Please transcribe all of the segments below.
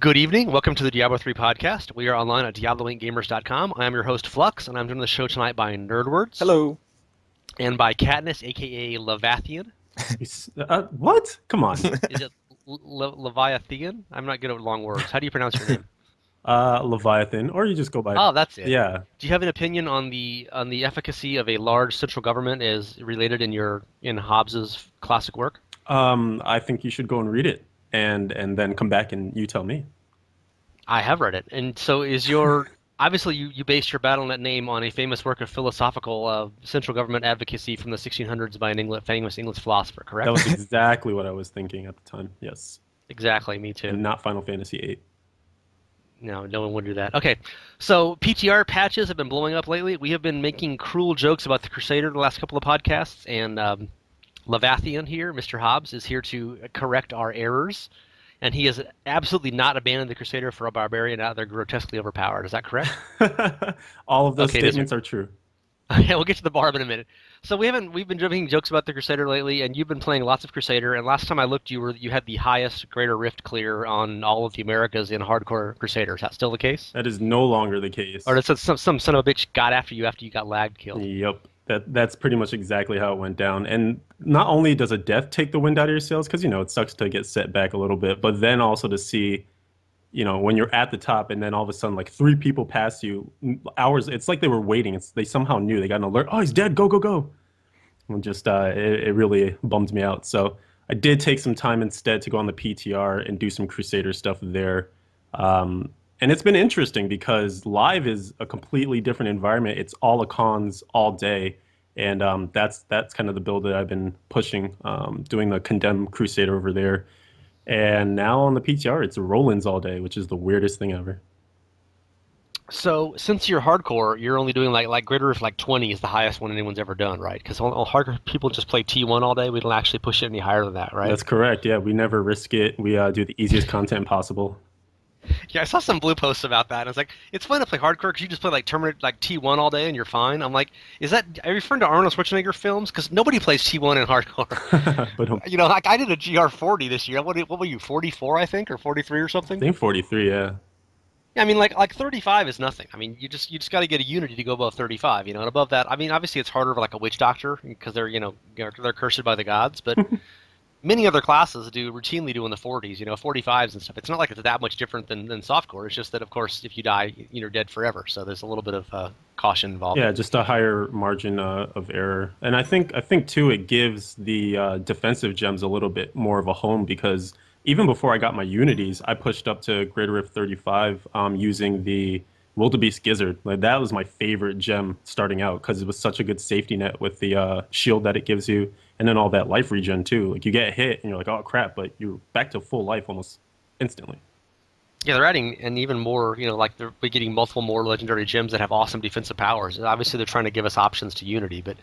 Good evening. Welcome to the Diablo 3 podcast. We are online at diabloinkgamers.com. I am your host, Flux, and I'm doing the show tonight by Nerdwords. Hello. And by Katniss, a.k.a. Levathian. What? Come on. Is it Leviathan? I'm not good at long words. How do you pronounce your name? Leviathan, or you just go by. Oh, that's it. Yeah. Do you have an opinion on the efficacy of a large central government as related in Hobbes's classic work? I think you should go and read it, and then come back and you tell me. I have read it, and so is your. Obviously, you based your BattleNet name on a famous work of philosophical central government advocacy from the 1600s by an famous English philosopher, correct? That was exactly what I was thinking at the time. Yes. Exactly, me too. And not Final Fantasy VIII. No, no one would do that. Okay, so PTR patches have been blowing up lately. We have been making cruel jokes about the Crusader the last couple of podcasts, and Levathian here, Mr. Hobbes, is here to correct our errors. And he has absolutely not abandoned the Crusader for a barbarian. Now they're grotesquely overpowered. Is that correct? All of those Okay, statements are true. Okay, we'll get to the Barb in a minute. So we've been making jokes about the Crusader lately, and you've been playing lots of Crusader. And last time I looked, you had the highest Greater Rift clear on all of the Americas in hardcore Crusader. Is that still the case? That is no longer the case. Or did some son of a bitch got after you got lagged killed? Yep. That's pretty much exactly how it went down. And not only does a death take the wind out of your sails, because, it sucks to get set back a little bit, but then also to see, when you're at the top and then all of a sudden, like, three people pass you, hours, it's like they were waiting. They somehow knew. They got an alert. Oh, he's dead. Go, go, go. And just, it really bummed me out. So I did take some time instead to go on the PTR and do some Crusader stuff there. And it's been interesting because live is a completely different environment. It's all Akkhan'ss all day, and that's kind of the build that I've been pushing, doing the Condemned Crusader over there. And now on the PTR, it's Roland's all day, which is the weirdest thing ever. So since you're hardcore, you're only doing like Greater Rift 20 is the highest one anyone's ever done, right? Because all hardcore people just play T1 all day. We don't actually push it any higher than that, right? That's correct. Yeah, we never risk it. We do the easiest content possible. Yeah, I saw some blue posts about that. And it's like, it's fun to play hardcore because you just play T1 all day and you're fine. I'm like, are you referring to Arnold Schwarzenegger films? Because nobody plays T1 in hardcore. But I did a GR40 this year. What were you, 44, I think, or 43 or something? I think 43, yeah. Yeah, I mean, like 35 is nothing. I mean, you just got to get a Unity to go above 35, and above that, I mean, obviously it's harder for like a witch doctor because they're cursed by the gods, but many other classes routinely do in the 40s, 45s and stuff. It's not like it's that much different than softcore. It's just that, of course, if you die, you're dead forever. So there's a little bit of caution involved. Yeah, just a higher margin of error. And I think too, it gives the defensive gems a little bit more of a home because even before I got my Unities, I pushed up to Greater Rift 35 using the Wildebeest Gizzard. Like, that was my favorite gem starting out because it was such a good safety net with the shield that it gives you. And then all that life regen too. Like, you get hit and you're like, oh crap, but you're back to full life almost instantly. Yeah, they're adding and even more, they're getting multiple more legendary gems that have awesome defensive powers. And obviously they're trying to give us options to Unity, but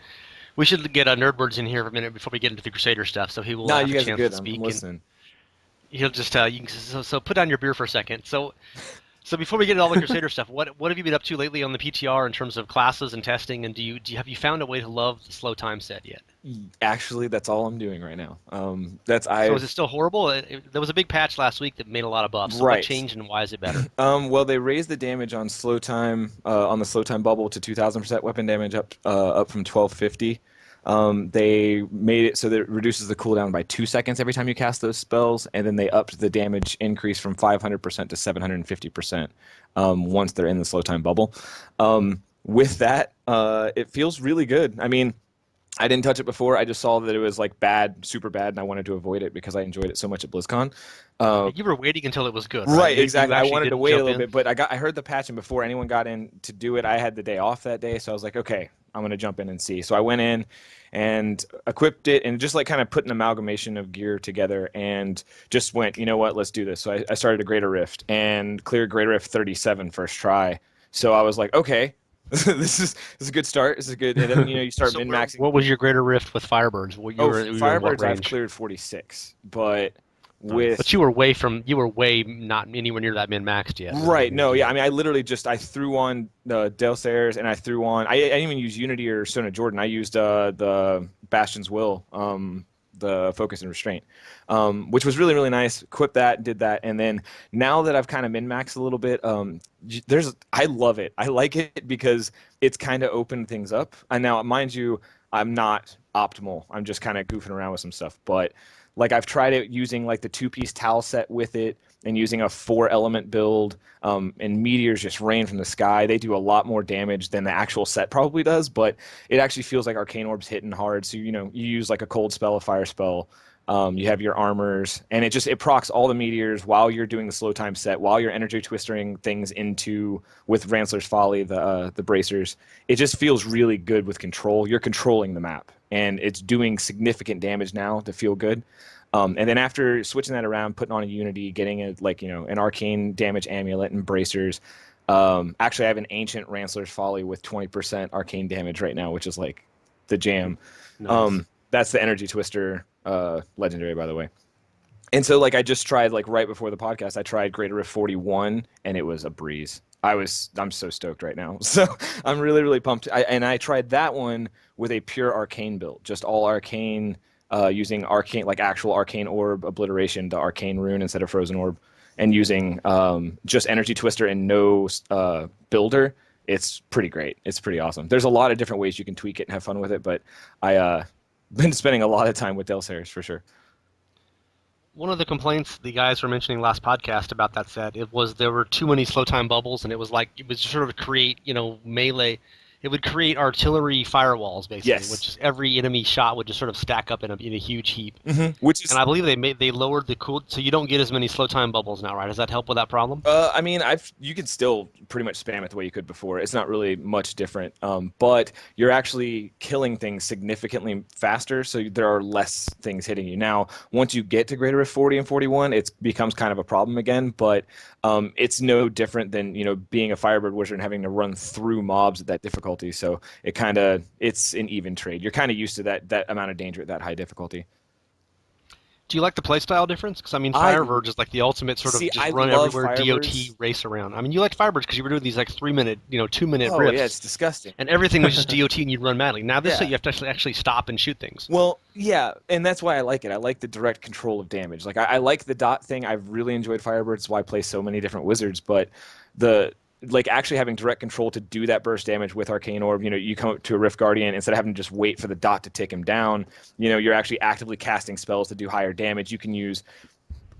we should get Nerdbirds in here for a minute before we get into the Crusader stuff, so he will have you a guys chance are good. to speak. I'm listening. He'll just so put down your beer for a second. So before we get into all the Crusader stuff, what have you been up to lately on the PTR in terms of classes and testing? And have you found a way to love the slow time set yet? Actually, that's all I'm doing right now. So is it still horrible? There was a big patch last week that made a lot of buffs. So Right. What changed and why is it better? Well, they raised the damage on slow time on the slow time bubble to 2,000% weapon damage up from 1,250. They made it so that it reduces the cooldown by 2 seconds every time you cast those spells, and then they upped the damage increase from 500% to 750% once they're in the slow time bubble. With that, it feels really good. I mean, I didn't touch it before. I just saw that it was like bad, super bad, and I wanted to avoid it because I enjoyed it so much at BlizzCon. You were waiting until it was good, right? You Exactly. I wanted to wait a little in. bit, but I heard the patch, and before anyone got in to do it, I had the day off that day, so I was like, okay, I'm going to jump in and see. So I went in and equipped it and just like kind of put an amalgamation of gear together and just went, you know what, let's do this. So I started a Greater Rift and cleared Greater Rift 37 first try. So I was like, okay, this is a good start. This is good. And then you start min-maxing. What was your Greater Rift with Firebirds? Firebirds I've cleared 46, but But you were way not anywhere near that min-maxed yet. Right. No, yeah. I mean, I threw on the Deus Ex and I threw on, I didn't even use Unity or Stone of Jordan. I used the Bastion's Will, the focus and restraint, which was really, really nice. Equipped that, did that, and then now that I've kind of min-maxed a little bit, I love it. I like it because it's kind of opened things up. And now, mind you, I'm not optimal. I'm just kind of goofing around with some stuff. But like I've tried it using like the 2-piece towel set with it and using a 4-element build. And meteors just rain from the sky. They do a lot more damage than the actual set probably does, but it actually feels like arcane orbs hitting hard. So you use like a cold spell, a fire spell. You have your armors, and it procs all the meteors while you're doing the slow time set, while you're energy twistering things into with Ransler's Folly, the bracers. It just feels really good with control. You're controlling the map, and it's doing significant damage now to feel good. And then after switching that around, putting on a Unity, getting an arcane damage amulet and bracers. Actually, I have an ancient Ransler's Folly with 20% arcane damage right now, which is like the jam. Nice. That's the energy twister legendary, by the way. And so like I just tried like right before the podcast, I tried Greater Rift 41, and it was a breeze. I'm so stoked right now. So I'm really, really pumped. I tried that one with a pure arcane build, just all arcane, using arcane, like actual arcane orb obliteration to arcane rune instead of frozen orb, and using just energy twister and no builder. It's pretty great. It's pretty awesome. There's a lot of different ways you can tweak it and have fun with it, but I been spending a lot of time with Delsaris for sure. One of the complaints the guys were mentioning last podcast about that set, it was there were too many slow time bubbles, and it was sort of create, melee. It would create artillery firewalls basically, Yes. which is every enemy shot would just sort of stack up in a huge heap. Which is, And I believe they lowered the cool, so you don't get as many slow time bubbles now, right? Does that help with that problem? I mean, you can still pretty much spam it the way you could before. It's not really much different, but you're actually killing things significantly faster, so there are less things hitting you. Now, once you get to Greater Rift 40 and 41, it becomes kind of a problem again, but it's no different than being a Firebird wizard and having to run through mobs at that difficulty. So it's an even trade. You're kind of used to that amount of danger at that high difficulty. Do you like the playstyle difference? Because I mean, I Firebird is like the ultimate sort of See, just I run love everywhere Firebirds. DOT race around. I mean, you liked Firebirds because you were doing these like 3-minute, 2-minute Oh yeah, it's riffs, disgusting. and everything was just DOT and you'd run madly. Now this Yeah. set you have to actually stop and shoot things. Well, yeah, and that's why I like it. I like the direct control of damage. Like I like the dot thing. I've really enjoyed Firebird. It's why I play so many different wizards. But actually having direct control to do that burst damage with Arcane Orb, you come up to a Rift Guardian instead of having to just wait for the dot to tick him down. You're actually actively casting spells to do higher damage. You can use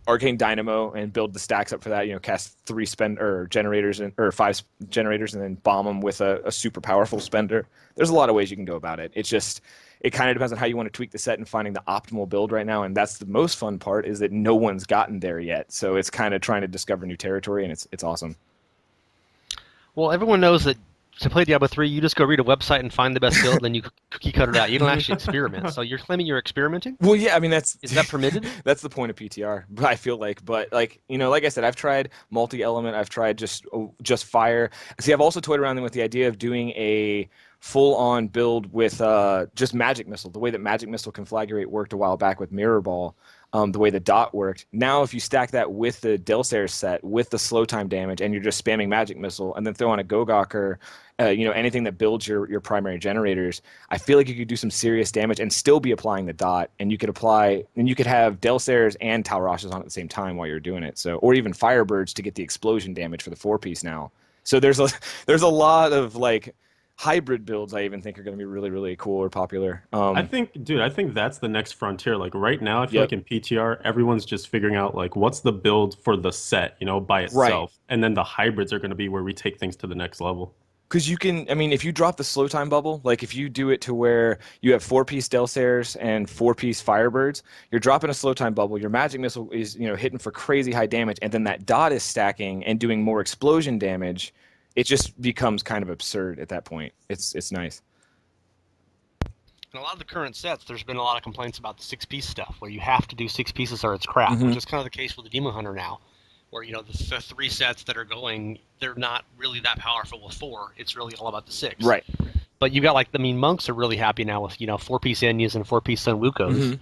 Arcane Dynamo and build the stacks up for that. Cast 3 generators or 5 generators and then bomb them with a super powerful spender. There's a lot of ways you can go about it. It kind of depends on how you want to tweak the set and finding the optimal build right now. And that's the most fun part, is that no one's gotten there yet. So it's kind of trying to discover new territory, and it's awesome. Well, everyone knows that to play Diablo 3, you just go read a website and find the best build, and then you cookie cutter it out. You don't actually experiment. So you're claiming you're experimenting? Well, yeah, I mean Is that permitted? that's the point of PTR. I feel like, but like I said, I've tried multi-element. I've tried just fire. See, I've also toyed around with the idea of doing a full-on build with just magic missile. The way that magic missile conflagrate worked a while back with Mirror Ball. The way the dot worked. Now, if you stack that with the Delsaris set, with the slow time damage, and you're just spamming Magic Missile, and then throw on a Gogok anything that builds your primary generators, I feel like you could do some serious damage and still be applying the dot, and you could have Delsaris and Talrashes on at the same time while you're doing it. So, or even Firebirds to get the explosion damage for the 4-piece now. So there's a lot of like hybrid builds I even think are going to be really, really cool or popular. I think that's the next frontier. Like right now, I feel Yep. like in PTR, everyone's just figuring out like what's the build for the set, by itself. And then the hybrids are going to be where we take things to the next level. Because if you drop the slow time bubble, like if you do it to where you have 4-piece Delsaris and 4-piece Firebirds, you're dropping a slow time bubble, your magic missile is, hitting for crazy high damage, and then that dot is stacking and doing more explosion damage. It just becomes kind of absurd at that point. It's nice. In a lot of the current sets, there's been a lot of complaints about the 6-piece stuff, where you have to do 6 pieces or it's crap, which is kind of the case with the Demon Hunter now, where the 3 sets that are going, they're not really that powerful with 4. It's really all about the 6. Right. But you got monks are really happy now with 4-piece Enyas and 4-piece Sun Wukos.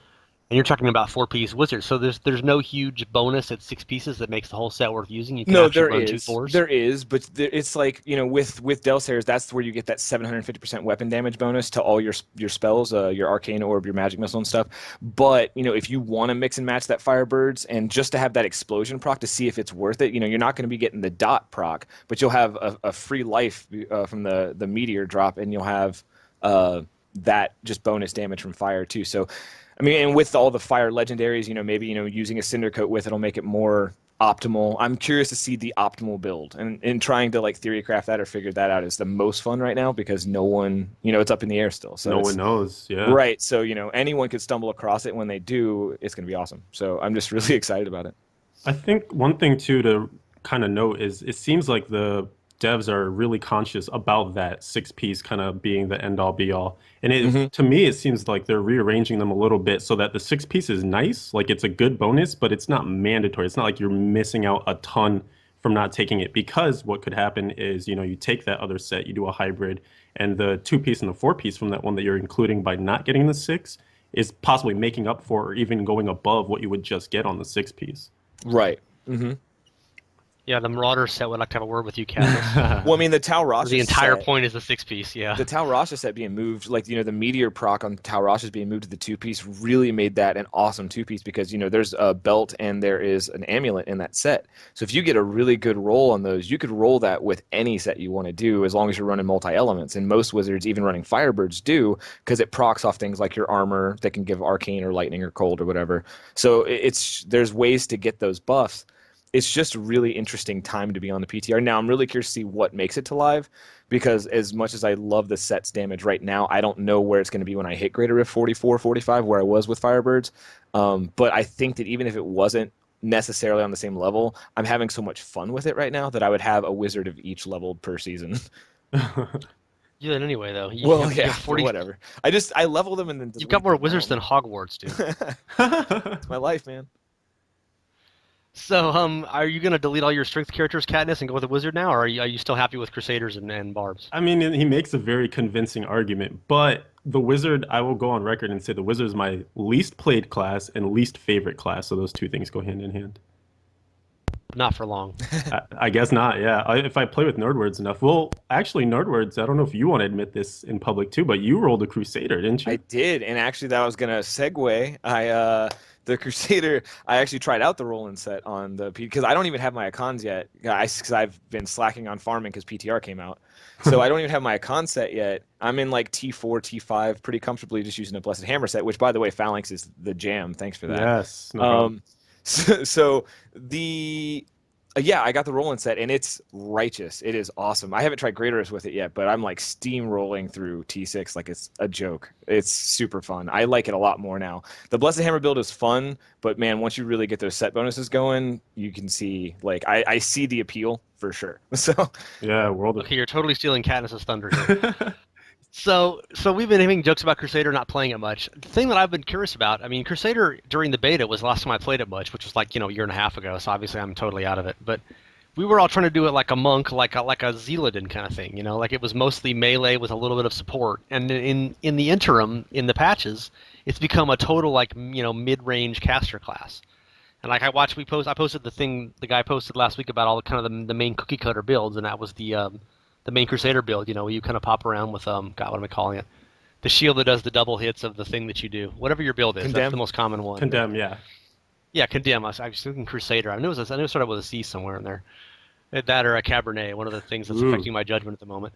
And you're talking about four-piece wizard, so there's no huge bonus at six pieces that makes the whole set worth using. You can No, actually there run two is. fours. There is, but it's like, with Delcers, that's where you get that 750% weapon damage bonus to all your spells, your arcane orb, your magic missile and stuff. But, if you want to mix and match that Firebirds and just to have that explosion proc to see if it's worth it, you're not going to be getting the dot proc, but you'll have a free life from the meteor drop, and you'll have that just bonus damage from fire too. So, I mean, and with all the fire legendaries, maybe using a cinder coat with it'll make it more optimal. I'm curious to see the optimal build, and trying to like theory craft that or figure that out is the most fun right now because no one, it's up in the air still. So No one knows. Yeah. right. So anyone could stumble across it. When they do, it's going to be awesome. So I'm just really excited about it. I think one thing too to kind of note is it seems like the devs are really conscious about that six piece kind of being the end all be all. And Hmm. to me it seems like they're rearranging them a little bit so that the six piece is nice, like it's a good bonus, but it's not mandatory. It's not like you're missing out a ton from not taking it because what could happen is, you take that other set, you do a hybrid, and the two piece and the four piece from that one that you're including by not getting the six is possibly making up for or even going above what you would just get on the six piece. Right. Hmm. Yeah, the Marauder set would like to have a word with you, Katniss. Well, I mean, the Tal The Rasha entire set. point is the six-piece. Yeah. The Tal Rasha set being moved, like the meteor proc on Tal Rasha being moved to the two piece, really made that an awesome two piece because there's a belt and there is an amulet in that set. So if you get a really good roll on those, you could roll that with any set you want to do as long as you're running multi elements. And most wizards, even running Firebirds, do because it procs off things like your armor that can give arcane or lightning or cold or whatever. So there's ways to get those buffs. It's just a really interesting time to be on the PTR. Now I'm really curious to see what makes it to live because as much as I love the set's damage right now, I don't know where it's going to be when I hit Greater Rift 44, 45, where I was with Firebirds. But I think that even if it wasn't necessarily on the same level, I'm having so much fun with it right now that I would have a wizard of each level per season. You do that anyway, though. You Well, have you yeah, have but 40. whatever. I level them and then You've got delete more them. I wizards don't than know. Hogwarts, dude. It's my life, man. So, are you gonna delete all your strength characters, Katniss, and go with a wizard now, or are you still happy with Crusaders and Barbs? I mean, he makes a very convincing argument, but the wizard, I will go on record and say the wizard is my least played class and least favorite class. So those two things go hand in hand. Not for long. I guess not. Yeah, if I play with Nerdwords enough. Well, actually, Nerdwords. I don't know if you want to admit this in public too, but you rolled a Crusader, didn't I you? did, and actually that was gonna segue. The Crusader. I actually tried out the Roland set on the because I don't even have my Akkhan'ss yet, guys. Because I've been slacking on farming because PTR came out, so I don't even have my Akkhan'ss set yet. I'm in like T4, T5, pretty comfortably just using a Blessed Hammer set. Which, by the way, Phalanx is the jam. Thanks for that. Yes, no problem. Um, so the yeah, I got the Roland set and it's righteous. It is awesome. I haven't tried Greaterist with it yet, but I'm like steamrolling through T6 like it's a joke. It's super fun. I like it a lot more now. The Blessed Hammer build is fun, but man, once you really get those set bonuses going, you can see like I see the appeal for sure. So Yeah, World of. Okay, you're totally stealing Katniss's thunder here. So we've been having jokes about Crusader not playing it much. The thing that I've been curious about, I mean, Crusader during the beta was the last time I played it much, which was like a year and a half ago. So obviously I'm totally out of it. But we were all trying to do it like a monk, like a Zealadin kind of thing. Like it was mostly melee with a little bit of support. And in the interim, in the patches, it's become a total like mid-range caster class. And like I posted the thing the guy posted last week about all the kind of the main cookie cutter builds, and that was the main Crusader build. Where you kind of pop around with God, what am I calling it? The shield that does the double hits of the thing that you do. Whatever your build is, that's the Condemn. most common one. But Condemn, yeah. yeah, condemn. I was thinking Crusader. I knew it started with a C somewhere in there. That or a Cabernet, one of the things that's Ooh. affecting my judgment at the moment.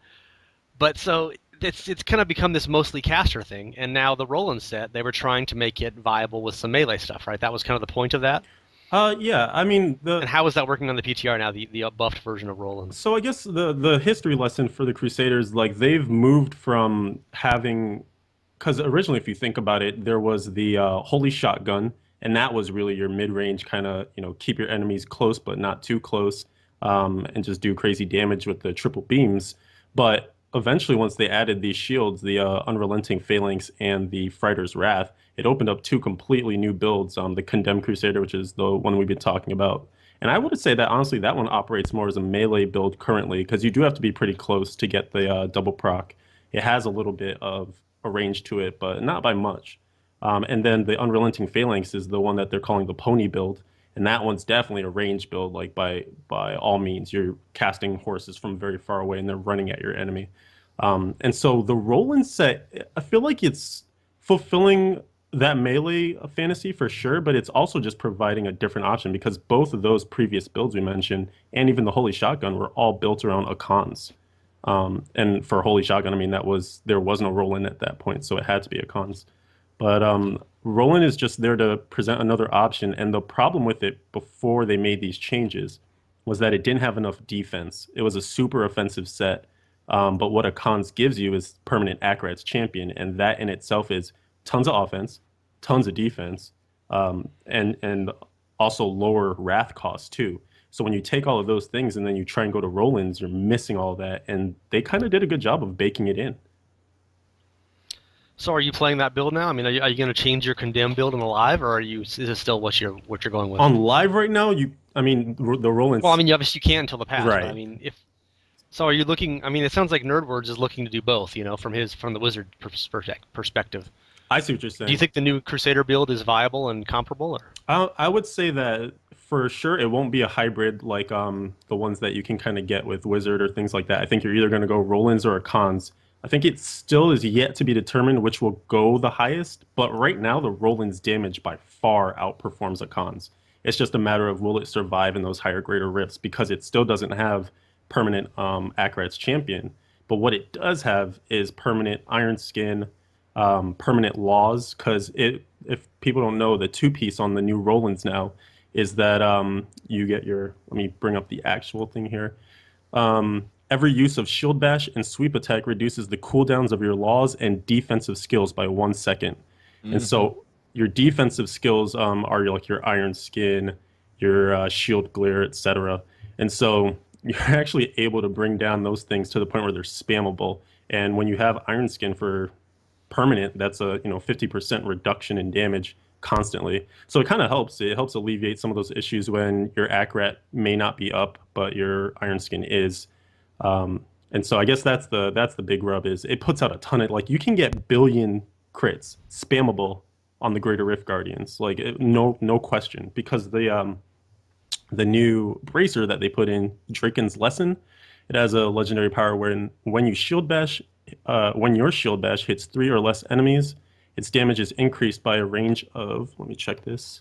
But so it's kind of become this mostly caster thing, and now the Roland set they were trying to make it viable with some melee stuff, right? That was kind of the point of that. Yeah. I mean, And how is that working on the PTR now? The buffed version of Roland. so I guess the history lesson for the Crusaders, like they've moved from having, because originally, if you think about it, there was the Holy Shotgun, and that was really your mid-range kind of, keep your enemies close but not too close, and just do crazy damage with the triple beams. But eventually, once they added these shields, the Unrelenting Phalanx and the Frighter's Wrath, it opened up two completely new builds. The Condemned Crusader, which is the one we've been talking about. And I would say that honestly, that one operates more as a melee build currently, because you do have to be pretty close to get the double proc. It has a little bit of a range to it, but not by much. And then the Unrelenting Phalanx is the one that they're calling the pony build, and that one's definitely a range build. Like by all means, you're casting horses from very far away, and they're running at your enemy. And so the Roland set, I feel like it's fulfilling that melee fantasy for sure, but it's also just providing a different option because both of those previous builds we mentioned, and even the Holy Shotgun, were all built around Akkhan'ss. And for Holy Shotgun, I mean there was no Roland at that point, so it had to be Akkhan'ss. But Roland is just there to present another option, and the problem with it before they made these changes was that it didn't have enough defense. It was a super offensive set, but what Akkhan'ss gives you is permanent Akkhan'ss champion, and that in itself is tons of offense, tons of defense, and also lower wrath costs too. So when you take all of those things and then you try and go to Roland's, you're missing all that, and they kind of did a good job of baking it in. So are you playing that build now? I mean, are you going to change your condemn build in the live, or is it still what you're going with? On live right now, I mean, the Well, I Roland's mean, obviously you can't until the patch, but I right. mean, if so, are you looking? I mean, it sounds like Nerdwords is looking to do both. From the Wizard perspective. I see what you're Do you saying. think the new Crusader build is viable and comparable? Or I would say that for sure it won't be a hybrid like the ones that you can kind of get with Wizard or things like that. I think you're either going to go Roland's or Cons. I think it still is yet to be determined which will go the highest, but right now the Roland's damage by far outperforms a Cons. It's just a matter of will it survive in those higher greater rifts because it still doesn't have permanent Akkhan'ss champion. But what it does have is permanent Iron Skin, permanent laws because it if people don't know the two piece on the new Roland's now is that you get your let me bring up the actual thing here. Every use of shield bash and sweep attack reduces the cooldowns of your laws and defensive skills by 1 second. And Hmm. so your defensive skills are like your Iron Skin, your Shield Glare, etc. And so you're actually able to bring down those things to the point where they're spammable. And when you have Iron Skin for permanent, that's a 50% reduction in damage constantly. So it kind of helps. It helps alleviate some of those issues when your Akkhat may not be up, but your Iron Skin is. And so I guess that's the big rub is it puts out a ton of like you can get billion crits spammable on the Greater Rift Guardians like no question because the new bracer that they put in Draken's Lesson it has a legendary power where when you shield bash when your shield bash hits 3 or less enemies its damage is increased by a range of let me check this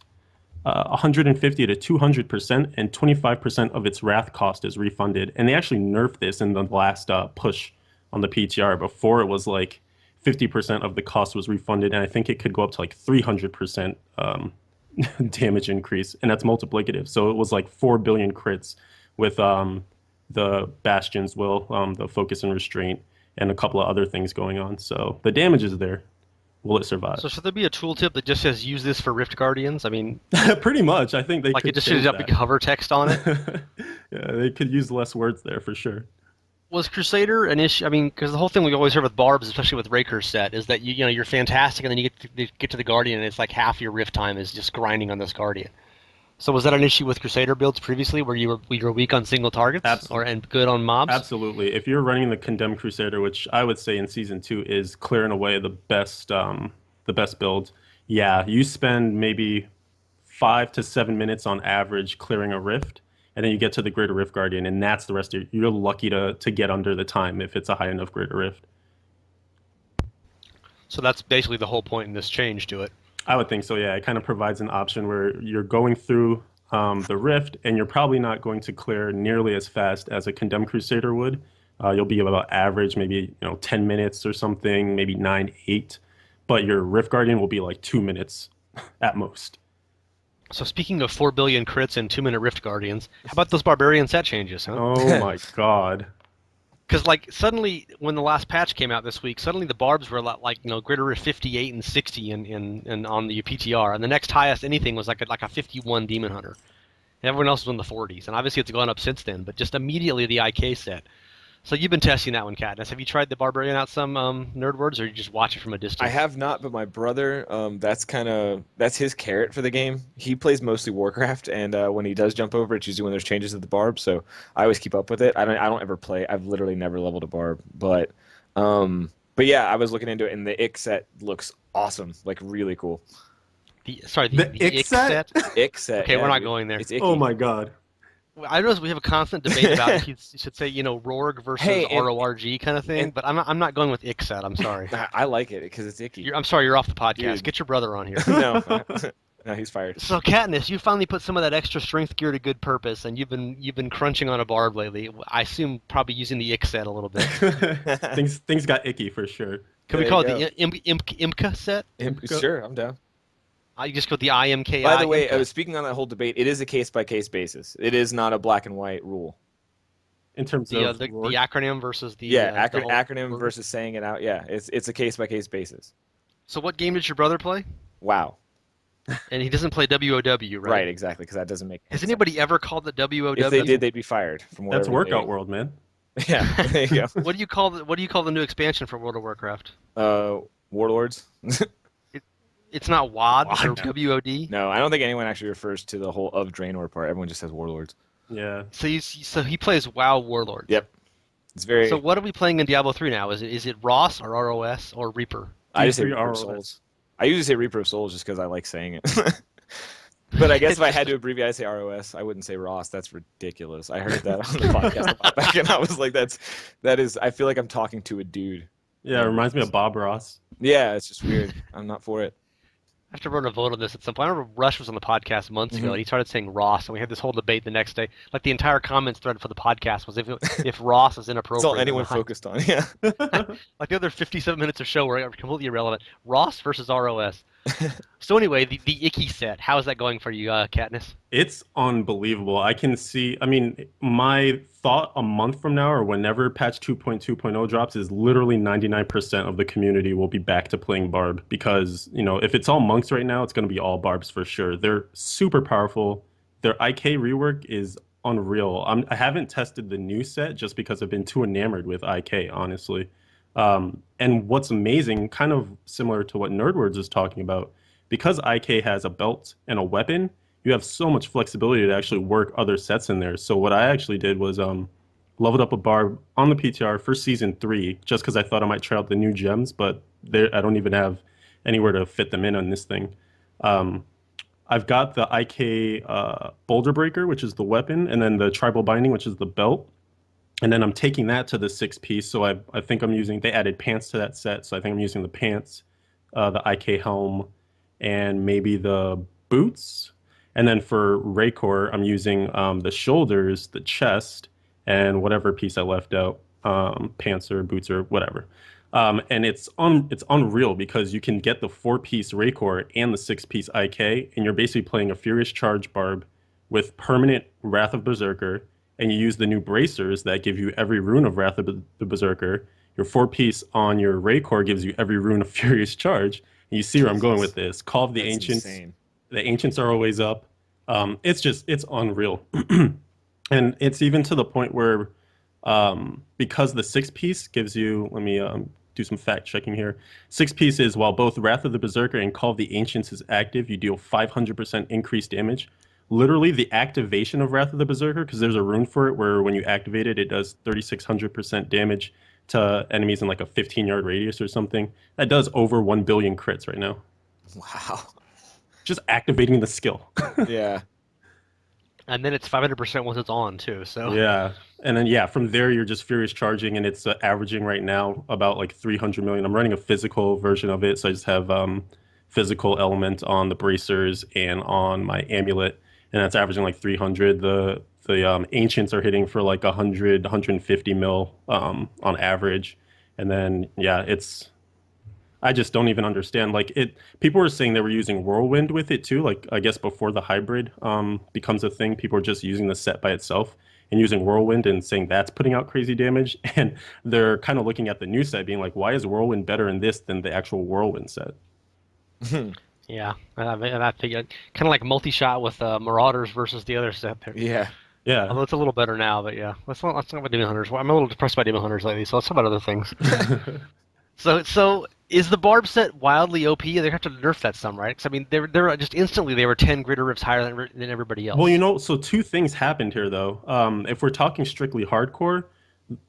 150 to 200% and 25% of its wrath cost is refunded. And they actually nerfed this in the last push on the PTR. Before it was like 50% of the cost was refunded, and I think it could go up to like 300% damage increase, and that's multiplicative. So it was like 4 billion crits with the Bastion's Will, the Focus and Restraint, and a couple of other things going on. So the damage is there. Will it survive? so should there be a tooltip that just says use this for Rift Guardians? I mean, Pretty much. I think they like it could just should change have a that. cover text on it. Yeah, they could use less words there for sure. Was Crusader an issue? I mean, because the whole thing we always heard with Barbs, especially with Raker's set, is that you're fantastic, and then you get to the Guardian, and it's like half your Rift time is just grinding on this Guardian. So was that an issue with Crusader builds previously, where you were weak on single targets, Abs- or and good on mobs? Absolutely. If you're running the Condemned Crusader, which I would say in season 2 is clearing away the best build, yeah, you spend maybe 5 to 7 minutes on average clearing a rift, and then you get to the Greater Rift Guardian, and that's the rest of you're lucky to get under the time if it's a high enough Greater Rift. So that's basically the whole point in this change to it. I would think so, yeah. It kind of provides an option where you're going through the rift, and you're probably not going to clear nearly as fast as a Condemned Crusader would. You'll be about average, maybe 10 minutes or something, maybe 9, 8. But your Rift Guardian will be like 2 minutes at most. So speaking of 4 billion crits and 2-minute Rift Guardians, how about those Barbarian set changes, huh? Oh my God. Because like suddenly when the last patch came out this week, suddenly the Barbs were a lot like Greater Rift 58 and 60 in on the PTR, and the next highest anything was like a 51 Demon Hunter. And everyone else was in the 40s, and obviously it's gone up since then. But just immediately the IK set. So you've been testing that one, Katniss. Have you tried the Barbarian out some nerd words, or you just watch it from a I distance? have not, but my brother, that's his carrot for the game. He plays mostly Warcraft, and when he does jump over, it's usually when there's changes to the Barb. So I always keep up with it. I don't ever play. I've literally never leveled a Barb, but But yeah, I was looking into it, and the IK set looks awesome, like really cool. The The ick ick set? set. IK set, Okay, yeah, we're not dude. going there. It's Oh icky. my god. I know we have a constant debate about if you should say, RoRG versus Hey, and RoRG kind of thing, and but I'm not going with ick set. I'm sorry. I like it because it's icky, I'm sorry, you're off the podcast. dude. Get your brother on here. No, no, he's fired. So Katniss, you finally put some of that extra strength gear to good purpose, and you've been crunching on a Barb lately. I assume probably using the ick set a little bit. Things got icky for sure. Can we There you call it go. the IMCA set? Sure, I'm down. I just go with the IMKI By the way, IMCA. speaking on that whole debate, it is a case by case basis. It is not a black and white rule. In terms The of the RoRG. acronym versus Yeah, the whole acronym word. versus saying it out. Yeah, it's a case by case basis. So what game did your brother play? Wow. And he doesn't play WOW, right? Right, exactly, because that doesn't make any Has sense. anybody ever called it WOW? If they did, they'd be fired from That's wherever workout world, man. Yeah, there you go. What do you call the new expansion for World of Warcraft? Warlords. It's not WOD or WOD. WOD. No, I don't think anyone actually refers to the whole of Draenor part. Everyone just says warlords. Yeah. So he plays WoW Warlords. Yep, it's very. So what are we playing in Diablo 3 now? Is it Ross or ROS or Reaper? I just say D3 Reaper of ROS. Souls. I usually say Reaper of Souls just because I like saying it. But I guess if I had to abbreviate, I'd say ROS. I wouldn't say Ross. That's ridiculous. I heard that on the podcast a while back, and I was like, that is. I feel like I'm talking to a dude. Yeah, it reminds me of Bob Ross. Yeah, it's just weird. I'm not for it. I have to run a vote on this at some point. I remember Rush was on the podcast months ago, Mhm. and he started saying Ross, and we had this whole debate the next day. Like the entire comments thread for the podcast was if Ross is inappropriate. That's all anyone or not. focused on. Yeah. Like the other 57 minutes of show were completely irrelevant. Ross versus ROS. So anyway, the icky set. How is that going for you, Katniss? It's unbelievable. I can see, I mean, my thought a month from now or whenever patch 2.2.0 drops is literally 99% of the community will be back to playing Barb because, if it's all monks right now, it's going to be all Barbs for sure. They're super powerful. Their IK rework is unreal. I haven't tested the new set just because I've been too enamored with IK, honestly. And what's amazing, kind of similar to what Nerdwords is talking about, because IK has a belt and a weapon, you have so much flexibility to actually work other sets in there. So what I actually did was leveled up a Barb on the PTR for season 3, just because I thought I might try out the new gems, but I don't even have anywhere to fit them in on this thing. I've got the IK Boulder Breaker, which is the weapon, and then the Tribal Binding, which is the belt. And then I'm taking that to the 6-piece. So I think they added pants to that set. So I think I'm using the pants, the IK helm, and maybe the boots. And then for Raycor, I'm using the shoulders, the chest, and whatever piece I left out, pants or boots or whatever. And it's unreal because you can get the 4-piece Raycor and the 6-piece IK, and you're basically playing a Furious Charge Barb with permanent Wrath of Berserker, and you use the new bracers that give you every rune of Wrath of the Berserker. Your 4-piece on your Raycor gives you every rune of Furious Charge. And you see where I'm going with this. Call of the That's Ancients. insane. The Ancients are always up. It's unreal. And it's even to the point where because the 6-piece gives you, let me do some fact checking here. 6-piece is while both Wrath of the Berserker and Call of the Ancients is active, you deal 500% increased damage. Literally, the activation of Wrath of the Berserker, because there's a rune for it where when you activate it, it does 3,600% damage to enemies in like a 15-yard radius or something. That does over 1 billion crits right now. Wow. Just activating the skill. Yeah. And then it's 500% once it's on too. So Yeah. And then, from there, you're just Furious Charging, and it's averaging right now about like 300 million. I'm running a physical version of it, so I just have physical element on the bracers and on my amulet, and that's averaging like 300. The ancients are hitting for like 100, 150 mil on average. And then, I just don't even understand. Like people were saying they were using Whirlwind with it too. Like I guess before the hybrid becomes a thing, people are just using the set by itself and using Whirlwind and saying that's putting out crazy damage. And they're kind of looking at the new set, being like, why is Whirlwind better in this than the actual Whirlwind set? yeah, I figured kind of like multi-shot with Marauders versus the other set there. Yeah. Yeah. Although it's a little better now, but yeah, let's talk about Demon Hunters. I'm a little depressed by Demon Hunters lately, so let's talk about other things. So is the Barb set wildly OP? They have to nerf that some, right? Because I mean, they're just instantly they were 10 greater rifts higher than everybody else. Well, so two things happened here though. If we're talking strictly hardcore,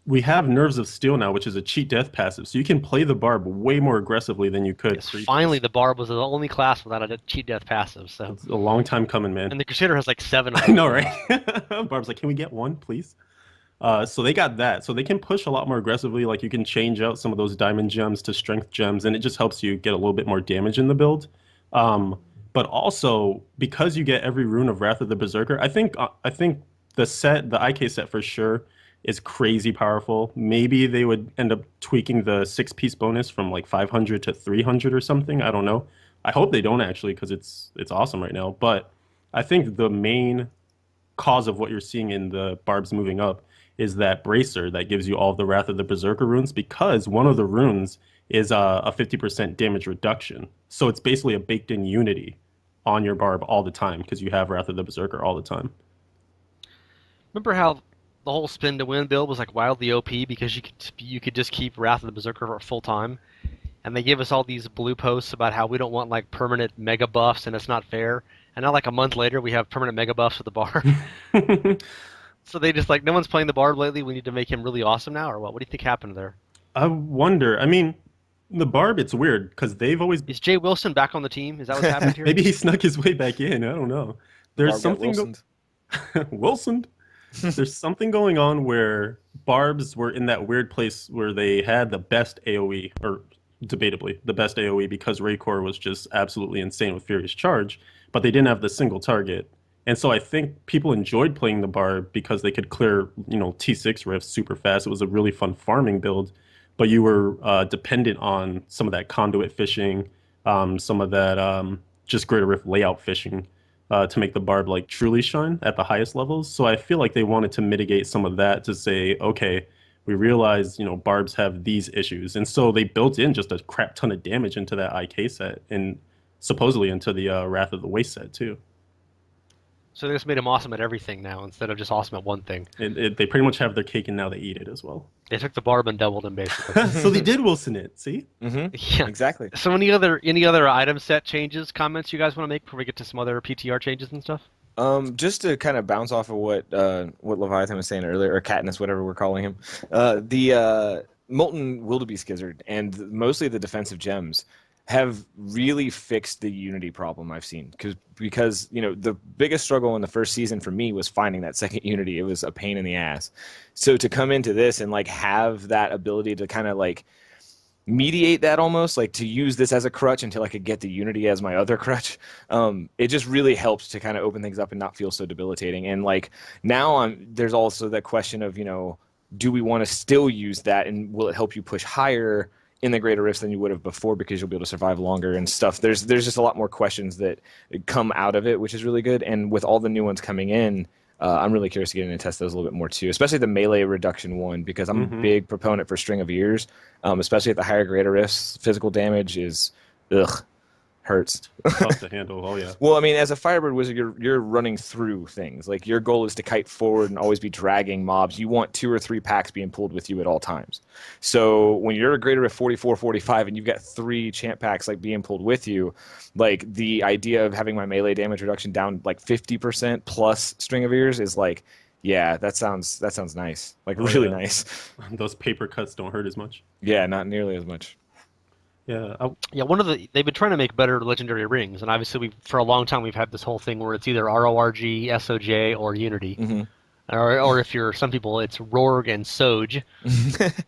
we have Nerves of Steel now, which is a cheat death passive, so you can play the Barb way more aggressively than you could Yes, finally, previous. the Barb was the only class without a cheat death passive. So, It's a long time coming, man. and the Crusader has like 7 of I those know, now. right? Barb's like, can we get one, please? So they got that. So they can push a lot more aggressively. Like you can change out some of those diamond gems to strength gems, and it just helps you get a little bit more damage in the build. Um, but also because you get every rune of Wrath of the Berserker, I think the IK set for sure is crazy powerful. Maybe they would end up tweaking the 6 piece bonus from like 500 to 300 or something. I don't know. I hope they don't actually because it's awesome right now. But I think the main cause of what you're seeing in the Barbs moving up is that bracer that gives you all of the Wrath of the Berserker runes because one of the runes is a 50% damage reduction. So it's basically a baked in unity on your Barb all the time because you have Wrath of the Berserker all the time. Remember how the whole spin to win build was like wildly OP because you could just keep Wrath of the Berserker for full time, and they give us all these blue posts about how we don't want like permanent mega buffs and it's not fair. And now like a month later we have permanent mega buffs with the Barb. So they just like no one's playing the Barb lately. We need to make him really awesome now, or what? What do you think happened there? I wonder. I mean, the Barb, it's weird because they've always Is Jay Wilson back on the team? Is that what's happened here? maybe he snuck his way back in. I don't know. The There's Barb got something Wilsoned. Wilson. There's something going on where Barbs were in that weird place where they had the best AoE, or debatably the best AoE, because Raycore was just absolutely insane with Furious Charge, but they didn't have the single target. And so I think people enjoyed playing the Barb because they could clear, T6 rifts super fast. It was a really fun farming build, but you were dependent on some of that conduit fishing, some of that just greater rift layout fishing to make the Barb like truly shine at the highest levels. So I feel like they wanted to mitigate some of that to say, okay, we realize, Barbs have these issues. And so they built in just a crap ton of damage into that IK set and supposedly into the Wrath of the Waste set too. So they just made him awesome at everything now instead of just awesome at one thing. They pretty much have their cake and now they eat it as well. They took the Barb and doubled him basically. So they did Wilson it, see? Yeah. Exactly. So any other item set changes, comments you guys want to make before we get to some other PTR changes and stuff? Just to kind of bounce off of what Leviathan was saying earlier, or Katniss, whatever we're calling him, the Molten Wildebeest Gizzard and mostly the defensive gems have really fixed the unity problem I've seen. Because the biggest struggle in the first season for me was finding that second unity. It was a pain in the ass. So to come into this and like have that ability to kind of like mediate that, almost like to use this as a crutch until I could get the unity as my other crutch. It just really helped to kind of open things up and not feel so debilitating. And like now there's also that question of, do we want to still use that, and will it help you push higher in the greater rifts than you would have before because you'll be able to survive longer and stuff. There's just a lot more questions that come out of it, which is really good. And with all the new ones coming in, I'm really curious to get in and test those a little bit more too, especially the melee reduction one, because I'm a big proponent for String of Ears, especially at the higher greater rifts. Physical damage is, hurts. Tough to handle. Oh yeah. Well, I mean, as a Firebird wizard, you're running through things. Like your goal is to kite forward and always be dragging mobs. You want 2 or 3 packs being pulled with you at all times. So when you're a greater of 44, 45, and you've got 3 champ packs like being pulled with you, like the idea of having my melee damage reduction down like 50% plus String of Ears is like, yeah, that sounds nice. Like Oh really yeah. nice. Those paper cuts don't hurt as much. Yeah, not nearly as much. Yeah. Yeah, they've been trying to make better legendary rings, and obviously we for a long time we've had this whole thing where it's either RoRG, SOJ, or Unity, or if you're some people it's RoRG and SOJ,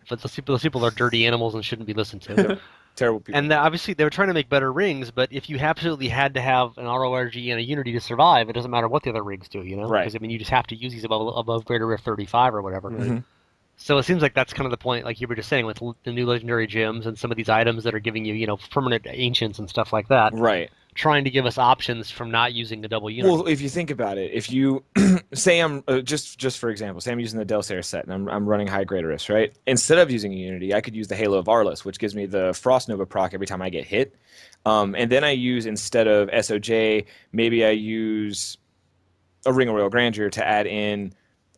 but those people are dirty animals and shouldn't be listened to. Yep. Terrible people. And obviously they were trying to make better rings, but if you absolutely had to have an RoRG and a Unity to survive, it doesn't matter what the other rings do, Right. Because I mean you just have to use these above Greater Rift 35 or whatever. Right. So it seems like that's kind of the point, like you were just saying, with the new legendary gems and some of these items that are giving you, permanent ancients and stuff like that, Right. trying to give us options from not using a double unity. Well, if you think about it, if you say I'm just for example, say I'm using the Delsair set and I'm running high Greaterus, right? Instead of using Unity, I could use the Halo of Arliss, which gives me the Frost Nova proc every time I get hit. And then I use, instead of SOJ, maybe I use a Ring of Royal Grandeur to add in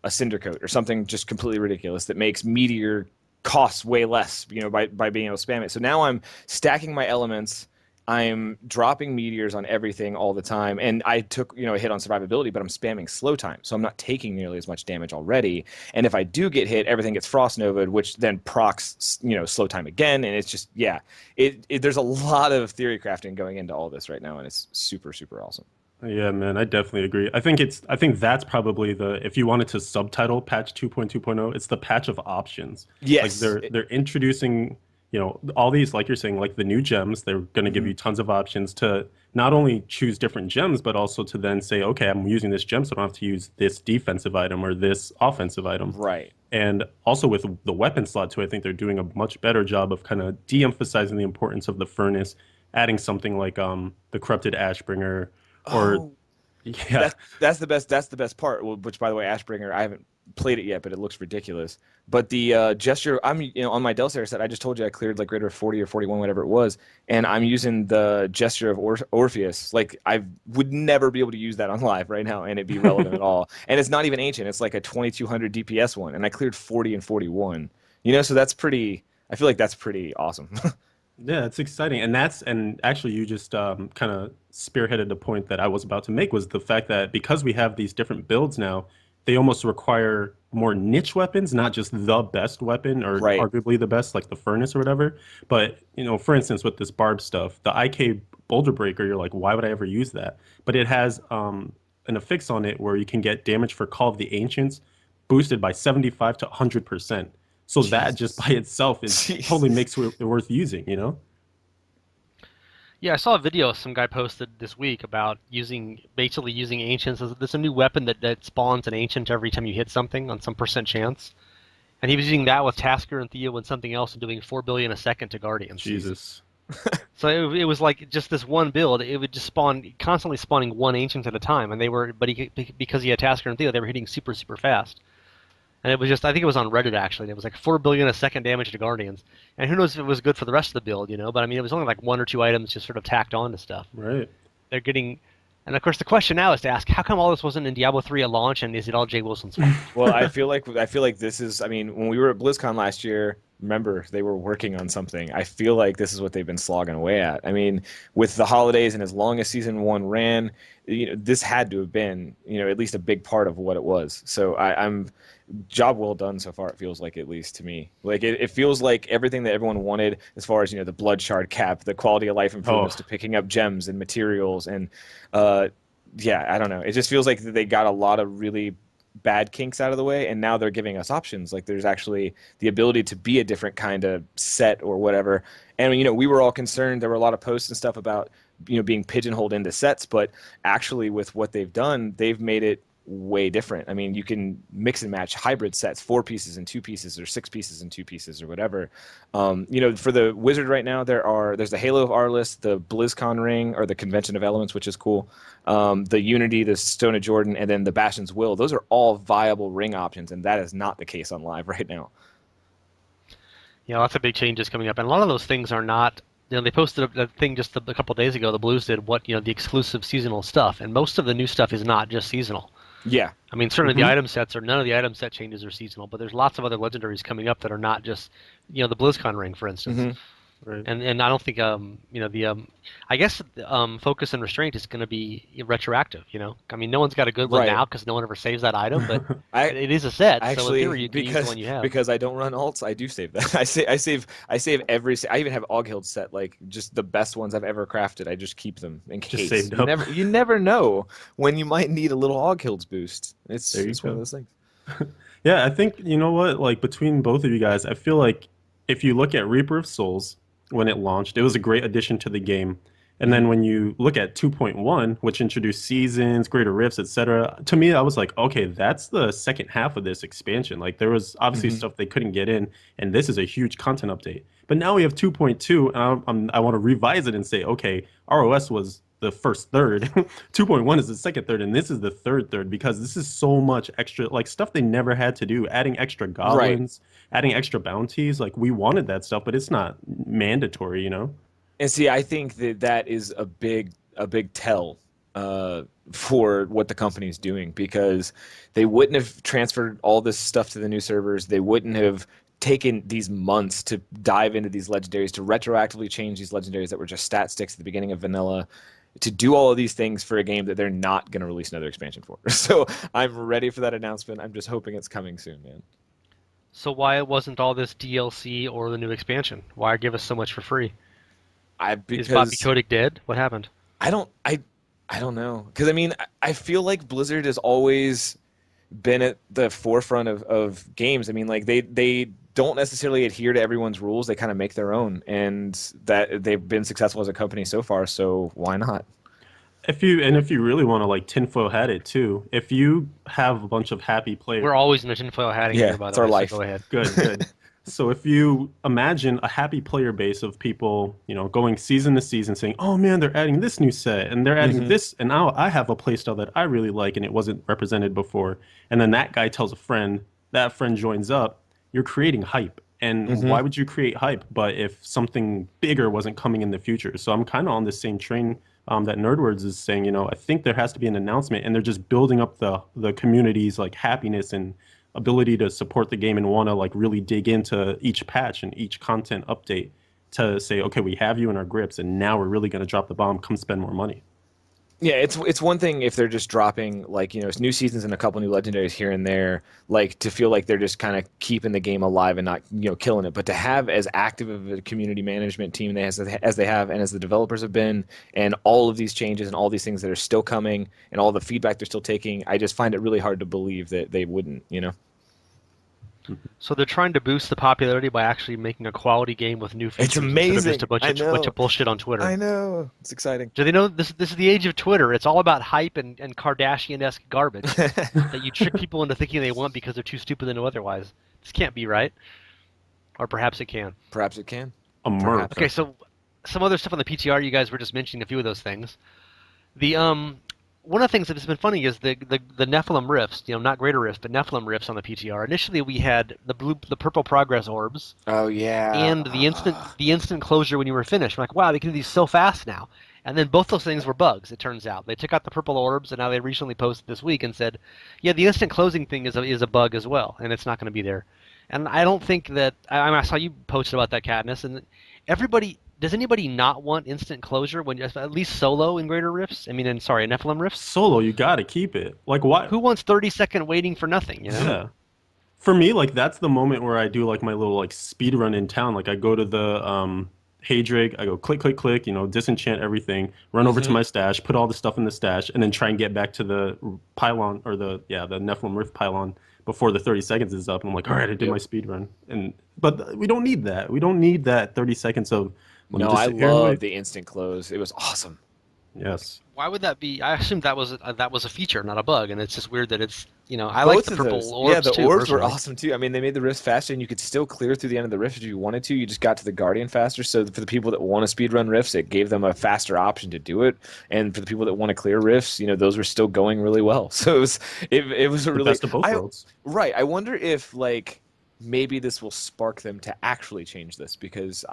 a Cinder Coat or something just completely ridiculous that makes Meteor costs way less, by being able to spam it. So now I'm stacking my elements. I'm dropping meteors on everything all the time, and I took a hit on survivability, but I'm spamming slow time, so I'm not taking nearly as much damage already. And if I do get hit, everything gets frost novaed, which then procs slow time again, and it's just there's a lot of theory crafting going into all this right now, and it's super super awesome. Yeah, man, I definitely agree. I think that's probably if you wanted to subtitle patch 2.2.0, it's the patch of options. Like Yes. they're introducing, all these, like you're saying, like the new gems, they're going to give Mhm. you tons of options to not only choose different gems, but also to then say, okay, I'm using this gem, so I don't have to use this defensive item or this offensive item. Right. And also with the weapon slot too, I think they're doing a much better job of kind of de-emphasizing the importance of the furnace, adding something like the corrupted Ashbringer or Oh, yeah. that's the best part. Which, by the way, Ashbringer, I haven't played it yet, but it looks ridiculous. But the gesture, I'm on my Delsair set. I just told you I cleared like greater of 40 or 41, whatever it was, and I'm using the gesture of Orpheus. Like I would never be able to use that on live right now, and it'd be relevant at all. And it's not even ancient. It's like a 2200 DPS one, and I cleared 40 and 41. So that's pretty. I feel like that's pretty awesome. Yeah, it's exciting. And actually you just kind of spearheaded the point that I was about to make was the fact that because we have these different builds now, they almost require more niche weapons, not just the best weapon or Right. arguably the best, like the furnace or whatever. But, for instance, with this Barb stuff, the IK Boulder Breaker, you're like, why would I ever use that? But it has an affix on it where you can get damage for Call of the Ancients boosted by 75 to 100%. So that just by Jesus. itself is totally Jesus. makes it worth using? Yeah, I saw a video some guy posted this week about basically using ancients. There's a new weapon that spawns an ancient every time you hit something on some percent chance. And he was using that with Tasker and Theo and something else and doing 4 billion a second to Guardians. Jesus. Jesus. So it was like just this one build. It would just constantly spawning one ancient at a time, and because he had Tasker and Theo, they were hitting super super fast. And it was just, I think it was on Reddit actually. And it was like 4 billion a second damage to Guardians. And who knows if it was good for the rest of the build, But I mean, it was only like one or two items just sort of tacked on to stuff. Right. They're getting, and of course the question now is to ask, how come all this wasn't in Diablo 3 at launch, and is it all Jay Wilson's fault? Well, I feel like this is. I mean, when we were at BlizzCon last year, remember they were working on something. I feel like this is what they've been slogging away at. I mean, with the holidays and as long as season one ran, this had to have been at least a big part of what it was. So I'm job well done so far. It feels like, at least to me, like it feels like everything that everyone wanted as far as the blood shard cap, the quality of life improvements Oh, to picking up gems and materials and uh yeah, I don't know. It just feels like they got a lot of really bad kinks out of the way, and now they're giving us options. Like there's actually the ability to be a different kind of set or whatever. And we were all concerned. There were a lot of posts and stuff about being pigeonholed into sets, but actually with what they've done, they've made it way different. I mean, you can mix and match hybrid sets, 4 pieces and 2 pieces, or 6 pieces and 2 pieces, or whatever. For the wizard right now, there's the Halo of Arliss, the BlizzCon ring, or the Convention of Elements, which is cool. The Unity, the Stone of Jordan, and then the Bastion's Will. Those are all viable ring options, and that is not the case on live right now. Yeah, lots of big changes coming up, and a lot of those things are not. They posted a thing just a couple days ago. The Blues did the exclusive seasonal stuff, and most of the new stuff is not just seasonal. Yeah. I mean, certainly the hmm item sets are none of the item set changes are seasonal, but there's lots of other legendaries coming up that are not just, the BlizzCon ring, for instance. Hmm. right. And I don't think I guess focus and restraint is going to be retroactive. I mean, no one's got a good one Right. now because no one ever saves that item, but I it is a set, so in Actually, theory you can use the because one you have. because I don't run alts, I do save that. I save every. I even have Og set, like just the best ones I've ever crafted. I just keep them in Just case. saved You up. never know when you might need a little Og boost. There you It's one of go. those things. Yeah, I think you know what, like between both of you guys, I feel like if you look at Reaper of Souls when it launched, it was a great addition to the game. And Hmm. then when you look at 2.1, which introduced seasons, greater rifts, etc., to me I was like, okay, that's the second half of this expansion. Like there was obviously Hmm. stuff they couldn't get in, and this is a huge content update. But now we have 2.2, and I want to revise it and say, okay, ROS was the first third. 2.1 is the second third, and this is the third third because this is so much extra, like stuff they never had to do, adding extra Right. goblins, adding extra bounties. Like we wanted that stuff, but it's not mandatory? And see, I think that is a big tell uh, for what the company is doing, because they wouldn't have transferred all this stuff to the new servers. They wouldn't have taken these months to dive into these legendaries, to retroactively change these legendaries that were just stat sticks at the beginning of vanilla, to do all of these things for a game that they're not going to release another expansion for. So I'm ready for that announcement. I'm just hoping it's coming soon, man. So why wasn't all this DLC or the new expansion? Why give us so much for free? Is Bobby Because Kotick dead? What happened? I don't I I don't know. Because I mean, I feel like Blizzard has always been at the forefront of games. I mean, like they don't necessarily adhere to everyone's rules. They kind of make their own, and that they've been successful as a company so far. So why not? If you really want to like tinfoil hat it too, if you have a bunch of happy players. We're always in a tinfoil hatting Yeah, here, by it's the our way, so life. go ahead. Good, good. So if you imagine a happy player base of people, going season to season saying, "Oh man, they're adding this new set and they're adding Hmm. this, and now I have a playstyle that I really like and it wasn't represented before." And then that guy tells a friend, that friend joins up, you're creating hype. And Hmm. why would you create hype but if something bigger wasn't coming in the future? So I'm kind of on the same train that Nerdwords is saying, I think there has to be an announcement and they're just building up the community's like happiness and ability to support the game and want to like really dig into each patch and each content update to say, okay, we have you in our grips, and now we're really going to drop the bomb. Come spend more money. Yeah, it's one thing if they're just dropping like new seasons and a couple new legendaries here and there, like to feel like they're just kind of keeping the game alive and not killing it. But to have as active of a community management team as they have, and as the developers have been, and all of these changes and all these things that are still coming, and all the feedback they're still taking, I just find it really hard to believe that they wouldn't. So they're trying to boost the popularity by actually making a quality game with new It's features instead of just a amazing. bunch I of know. bullshit on Twitter. I know. It's exciting. Do they know this is the age of Twitter? It's all about hype and Kardashian-esque garbage that you trick people into thinking they want because they're too stupid to know otherwise. This can't be right. Or perhaps it can. Perhaps it can. Perhaps. Okay, America. so some other stuff on the PTR, you guys were just mentioning a few of those things. The one of the things that has been funny is the Nephilim rifts, not greater rifts, but Nephilim rifts on the PTR. Initially we had the purple progress orbs Oh yeah. and the instant closure when you were finished. I'm like, wow, they can do these so fast now. And then both those things were bugs, it turns out. They took out the purple orbs, and now they recently posted this week and said, yeah, the instant closing thing is a bug as well, and it's not going to be there. And I don't think that I saw you posted about that, Katniss, and everybody. Does anybody not want instant closure when at least solo in Greater Rifts? I mean, sorry, Nephilim Rifts. Solo, you got to keep it. Like, why? Who wants 30-second waiting for nothing? Yeah. For me, like that's the moment where I do like my little like speed run in town. Like I go to the Haydrig, I go click, click, click, disenchant everything, run over to Hmm. my stash, put all the stuff in the stash, and then try and get back to the pylon or the Nephilim Rift pylon before the 30 seconds is up. And I'm like, all right, I did my Yep. speed run. But we don't need that. We don't need that 30 seconds of let me No, just I sit here and love wait. the instant close. It was awesome. Yes. Why would that be? I assumed that was a feature, not a bug, and it's just weird that it's. I like Both the of purple those. Yeah, orbs the too, orbs were personally. awesome too. I mean, they made the rifts faster, and you could still clear through the end of the rift if you wanted to. You just got to the guardian faster. So for the people that want to speedrun rifts, it gave them a faster option to do it. And for the people that want to clear rifts, those were still going really well. So it was a The really best of both worlds. right. I wonder if like maybe this will spark them to actually change this because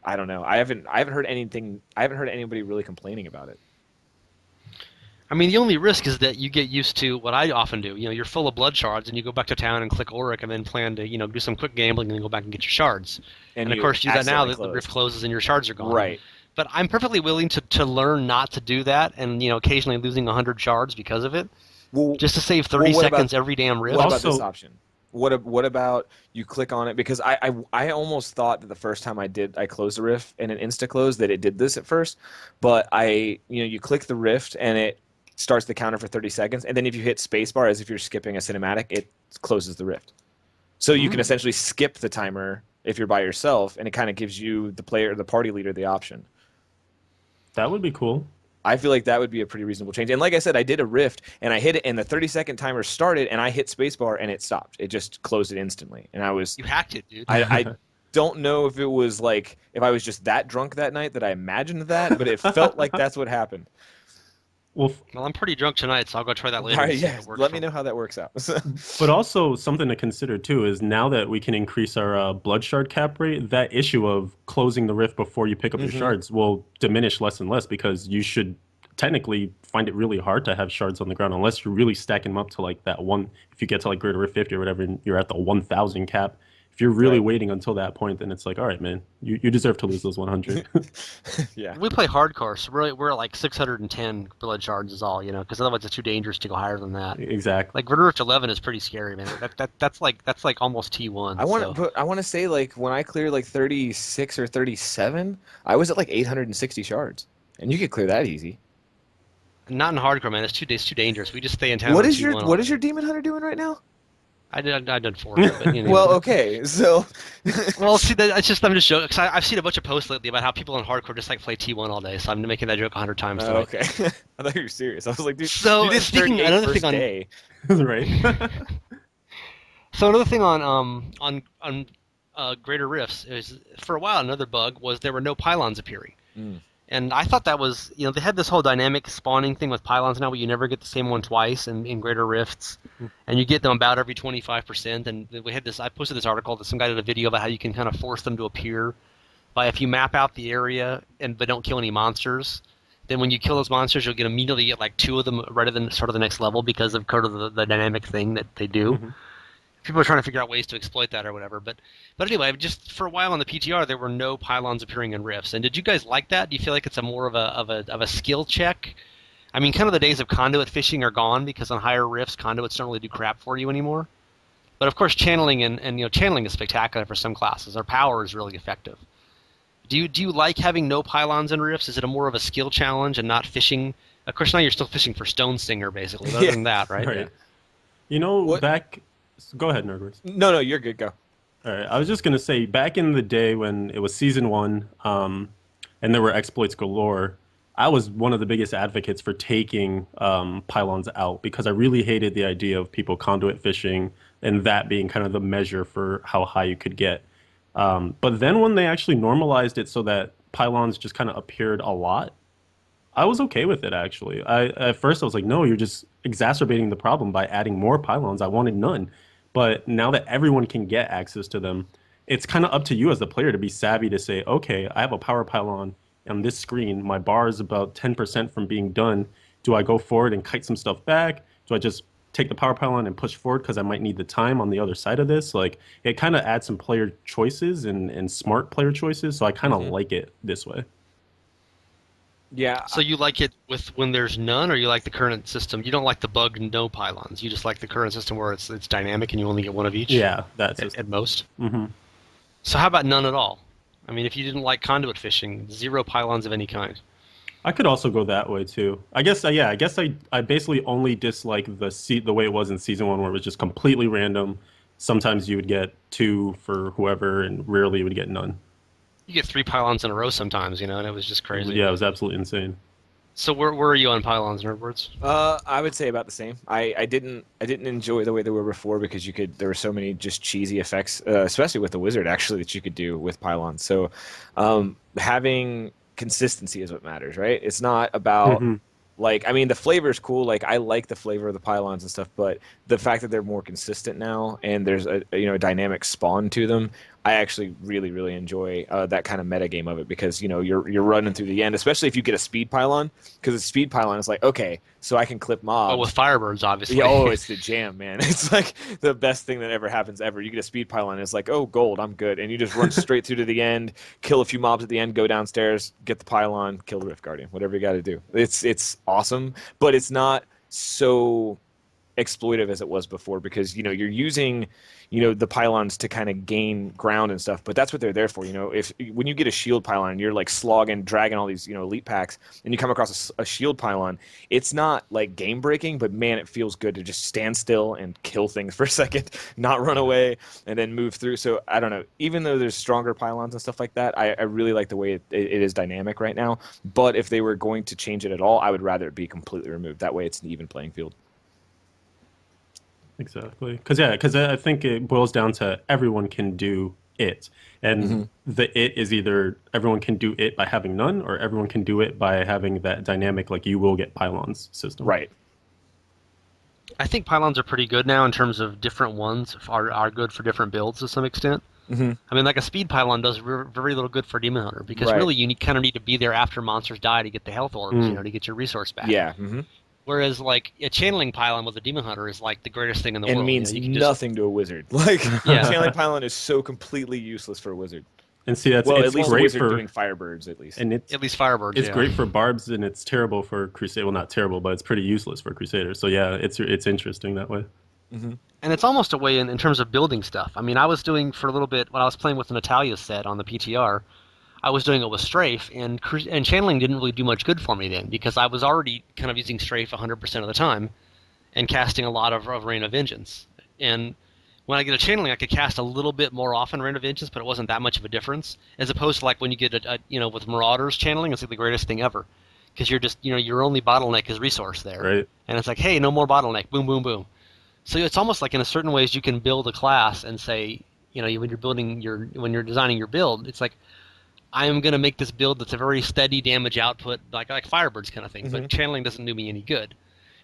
I don't know. I haven't heard anything. I haven't heard anybody really complaining about it. I mean, the only risk is that you get used to what I often do. You're full of blood shards, and you go back to town and click Auric, and then plan to, do some quick gambling, and then go back and get your shards. And And of you course, you do that now. accidentally The rift close. closes and your shards are gone. Right. But I'm perfectly willing to learn not to do that, and occasionally losing 100 shards because of it, Well, just to save well, 30 seconds every damn what rift. about this Also, option? What about you click on it? Because I almost thought that the first time I closed the rift and an insta close that it did this at first, but you click the rift and it starts the counter for 30 seconds, and then if you hit spacebar as if you're skipping a cinematic, it closes the rift. So you can essentially skip the timer if you're by yourself, and it kind of gives you the party leader the option. that would be cool. I feel like that would be a pretty reasonable change. And like I said, I did a rift and I hit it and the 30-second timer started and I hit spacebar and it stopped. It just closed it instantly. And You hacked it, dude. I don't know if it was like if I was just that drunk that night that I imagined that, but it felt like that's what happened. Well, Well, I'm pretty drunk tonight, so I'll go try that All later right, and see if yeah. it works Let for me me. know how that works out. but also something to consider too is now that we can increase our blood shard cap rate, that issue of closing the rift before you pick up your Hmm. shards will diminish less and less because you should technically find it really hard to have shards on the ground unless you're really stacking them up to like that one. If you get to like greater rift 50 or whatever, and you're at the 1,000 cap. If you're really Right. waiting until that point, then it's like, all right, man, you deserve to lose those 100. Yeah. We play hardcore, so we're at like 610 blood shards is all, because otherwise it's too dangerous to go higher than that. Exactly. Like Rift 11 is pretty scary, man. That's like almost T1. So I want to say like when I cleared like 36 or 37, I was at like 860 shards, and you could clear that easy. not in hardcore, man. It's too dangerous. We just stay in town on T1 all What is day. your demon hunter doing right now? I did forfeit, but Well, okay, so Well, see, I'm just joking because I've seen a bunch of posts lately about how people in hardcore just like play T1 all day. So I'm making that joke 100 times oh, tonight. okay. I thought you were serious. I was like, dude, you So did speaking 38 another thing first on day. Right. so another thing on Greater Rifts is for a while another bug was there were no pylons appearing. Mm. And I thought that was, they had this whole dynamic spawning thing with pylons now, where you never get the same one twice in Greater Rifts, and you get them about every 25%. And we had this, I posted this article that some guy did a video about how you can kind of force them to appear by if you map out the area but don't kill any monsters. Then when you kill those monsters, you'll immediately get like two of them right at the start of the next level because of kind of the dynamic thing that they do. Mhm. People are trying to figure out ways to exploit that or whatever. But anyway, just for a while on the PTR, there were no pylons appearing in rifts. And did you guys like that? Do you feel like it's a more of a skill check? I mean, kind of the days of conduit fishing are gone because on higher rifts, conduits don't really do crap for you anymore. But of course, channeling and channeling is spectacular for some classes. Our power is really effective. Do you like having no pylons in rifts? Is it a more of a skill challenge and not fishing? Of course, now you're still fishing for Stone Singer, basically. But other Yeah. than that, right? Right. You know, What? back. Go ahead, Nerdwords. No, you're good. Go. All right. I was just gonna say, back in the day when it was season one, and there were exploits galore, I was one of the biggest advocates for taking pylons out because I really hated the idea of people conduit fishing and that being kind of the measure for how high you could get. But then when they actually normalized it so that pylons just kind of appeared a lot, I was okay with it actually. At first I was like, no, you're just exacerbating the problem by adding more pylons. I wanted none. But now that everyone can get access to them, it's kind of up to you as the player to be savvy to say, okay, I have a power pylon on this screen. My bar is about 10% from being done. Do I go forward and kite some stuff back? Do I just take the power pylon and push forward because I might need the time on the other side of this? Like it kind of adds some player choices and smart player choices. So I kind of like it this way. Yeah. So you like it with when there's none, or you like the current system? You don't like the bug no pylons. You just like the current system where it's dynamic and you only get one of each Yeah, that's just. at most. Hmm. So how about none at all? I mean, if you didn't like conduit fishing, zero pylons of any kind. I could also go that way too. I guess, yeah, I basically only dislike the way it was in season one, where it was just completely random. Sometimes you would get two for whoever, and rarely you would get none. You get three pylons in a row sometimes, and it was just crazy. Yeah, it was absolutely insane. So where are you on pylons, Nerdwords? I would say about the same. I didn't enjoy the way they were before because there were so many just cheesy effects, especially with the wizard actually that you could do with pylons. So having consistency is what matters, right? It's not about Hmm. like, I mean, the flavor is cool. Like, I like the flavor of the pylons and stuff, but the fact that they're more consistent now and there's a dynamic spawn to them, I actually really, really enjoy that kind of meta game of it because you're running through the end, especially if you get a speed pylon, because a speed pylon is like, okay, so I can clip Oh, mobs. with Firebirds, obviously. Yeah, oh, it's the jam, man. It's like the best thing that ever happens ever. You get a speed pylon, it's like, oh, gold, I'm good. And you just run straight through to the end, kill a few mobs at the end, go downstairs, get the pylon, kill the Rift Guardian, whatever you got to do. It's awesome, but it's not so exploitive as it was before because you're using the pylons to kind of gain ground and stuff, but that's what they're there for. If when you get a shield pylon and you're like slogging, dragging all these elite packs, and you come across a shield pylon, it's not like game breaking, but man, it feels good to just stand still and kill things for a second, not run away, and then move through. So I don't know, even though there's stronger pylons and stuff like that, I really like the way it is dynamic right now. But if they were going to change it at all, I would rather it be completely removed. That way it's an even playing field. Exactly. Because I think it boils down to everyone can do it. And the it is either everyone can do it by having none, or everyone can do it by having that dynamic, like you will get pylons system. Right. I think pylons are pretty good now in terms of different ones are good for different builds to some extent. Mm-hmm. I mean, like a speed pylon does very little good for Demon Hunter because Right. really you kind of need to be there after monsters die to get the health orbs, Mm. to get your resource back. Yeah. Mm-hmm. Whereas like a channeling pylon with a demon hunter is like the greatest thing in the And world. means You can just nothing to a wizard. Like, yeah. channeling pylon is so completely useless for a wizard. And see, that's Well, at it's least a great wizard for doing firebirds, at least. and At least Firebirds, it's yeah. great for barbs and it's terrible for Crusader. Well, not terrible, but it's pretty useless for Crusaders. So yeah, it's interesting that way. Hmm. And it's almost a way in terms of building stuff. I mean, I was doing for a little bit when I was playing with the Natalia set on the PTR. I was doing it with Strafe, and channeling didn't really do much good for me then because I was already kind of using Strafe 100% of the time and casting a lot of Rain of Vengeance. And when I get a channeling, I could cast a little bit more often Rain of Vengeance, but it wasn't that much of a difference. As opposed to like when you get with Marauders channeling, it's like the greatest thing ever because you're just your only bottleneck is resource there, Right. and it's like hey, no more bottleneck, boom, boom, boom. So it's almost like in a certain ways you can build a class and say, when you're when you're designing your build, it's like I am going to make this build that's a very steady damage output, like Firebirds kind of thing. Hmm. But channeling doesn't do me any good.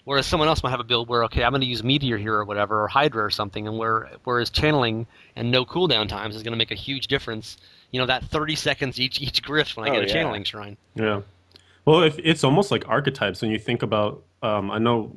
Whereas someone else might have a build where okay, I'm going to use Meteor here or whatever, or Hydra or something, and whereas channeling and no cooldown times is going to make a huge difference. That 30 seconds each grift when I Oh get a yeah. channeling shrine. Yeah. Well, if it's almost like archetypes when you think about, I know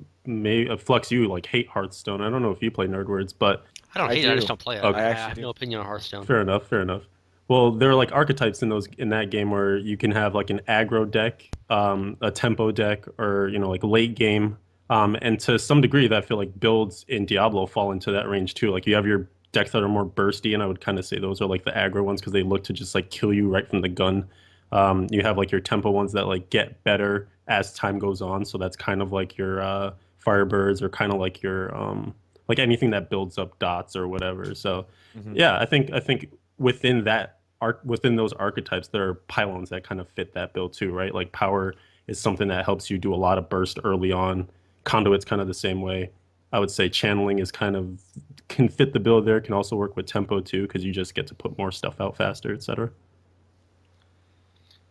Flux, you like hate Hearthstone. I don't know if you play Nerd Words, but I don't I hate it. I just do. don't play it. okay, I I actually have do. no opinion on Hearthstone. fair enough, fair enough. Well, there are like archetypes in that game where you can have like an aggro deck, a tempo deck, or like late game. And to some degree, that I feel like builds in Diablo fall into that range too. Like you have your decks that are more bursty, and I would kind of say those are like the aggro ones because they look to just like kill you right from the gun. You have like your tempo ones that like get better as time goes on, so that's kind of like your Firebirds or kind of like anything that builds up dots or whatever. So Hmm. yeah, I think within that within those archetypes, there are pylons that kind of fit that bill too, right? Like power is something that helps you do a lot of burst early on. Conduit's kind of the same way. I would say channeling is kind of can fit the build there. Can also work with tempo too, because you just get to put more stuff out faster, etc.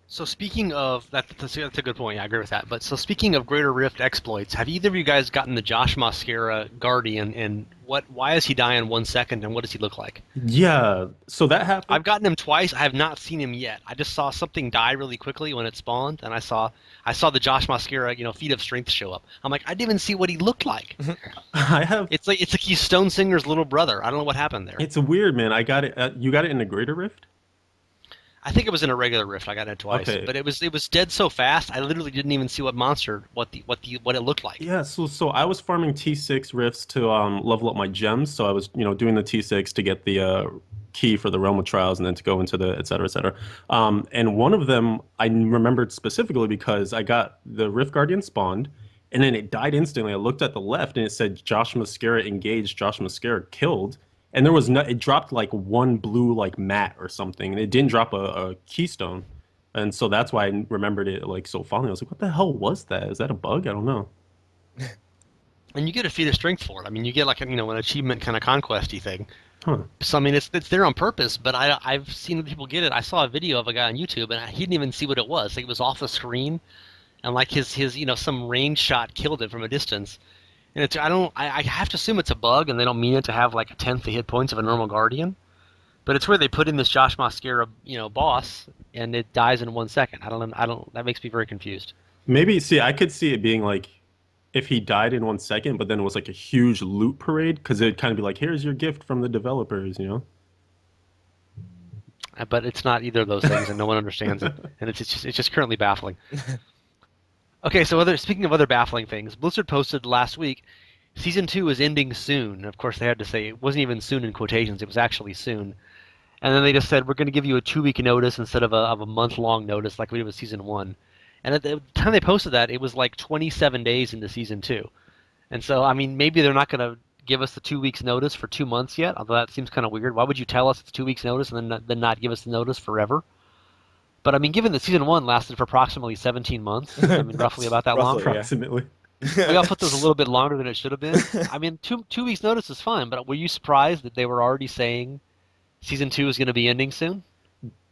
So speaking of that's a good point. Yeah, I agree with that. But so speaking of Greater Rift exploits, have either of you guys gotten the Josh Mosqueira Guardian? And why is he die in 1 second? And what does he look like? Yeah, so that happened. I've gotten him twice. I have not seen him yet. I just saw something die really quickly when it spawned, and I saw the Josh Mosqueira Feat of Strength show up. I'm like, I didn't even see what he looked like. I have. It's like he's Stone Singer's little brother. I don't know what happened there. It's weird, man. I got it. You got it in the Greater Rift. I think it was in a regular rift. I got it twice, Okay. but it was dead so fast. I literally didn't even see what it looked like. Yeah, so I was farming T6 rifts to level up my gems. So I was, doing the T6 to get the key for the Realm of Trials and then to go into the et cetera, et cetera. And one of them I remembered specifically because I got the Rift Guardian spawned and then it died instantly. I looked at the left and it said Josh Mosqueira engaged, Josh Mosqueira killed. And there was no, it dropped like one blue like mat or something, and it didn't drop a keystone. And so that's why I remembered it like so fondly. I was like, what the hell was that? Is that a bug? I don't know. And you get a feat of strength for it. I mean, you get like an achievement kind of conquesty thing. Huh. So I mean, it's there on purpose. But I've seen people get it. I saw a video of a guy on YouTube, and he didn't even see what it was. Like it was off the screen, and like his some range shot killed it from a distance. And I have to assume it's a bug, and they don't mean it to have like a tenth the hit points of a normal guardian. But it's where they put in this Josh Mosqueira boss, and it dies in 1 second. I don't. That makes me very confused. Maybe, see, I could see it being like if he died in 1 second, but then it was like a huge loot parade because it'd kind of be like, here's your gift from the developers. But it's not either of those things, and no one understands it, and it's just currently baffling. Okay, so speaking of other baffling things, Blizzard posted last week, Season 2 is ending soon. Of course, they had to say it wasn't even soon in quotations, it was actually soon. And then they just said, we're going to give you a 2 week notice instead of a month-long notice like we did with Season 1. And at the time they posted that, it was like 27 days into Season 2. And so, I mean, maybe they're not going to give us the 2 weeks notice for 2 months yet, although that seems kind of weird. Why would you tell us it's 2 weeks notice and then not give us the notice forever? But I mean, given that Season 1 lasted for approximately 17 months, I mean, roughly about that long. Roughly, yeah. Approximately. We all put those a little bit longer than it should have been. I mean, two weeks notice is fine, but were you surprised that they were already saying Season 2 is going to be ending soon?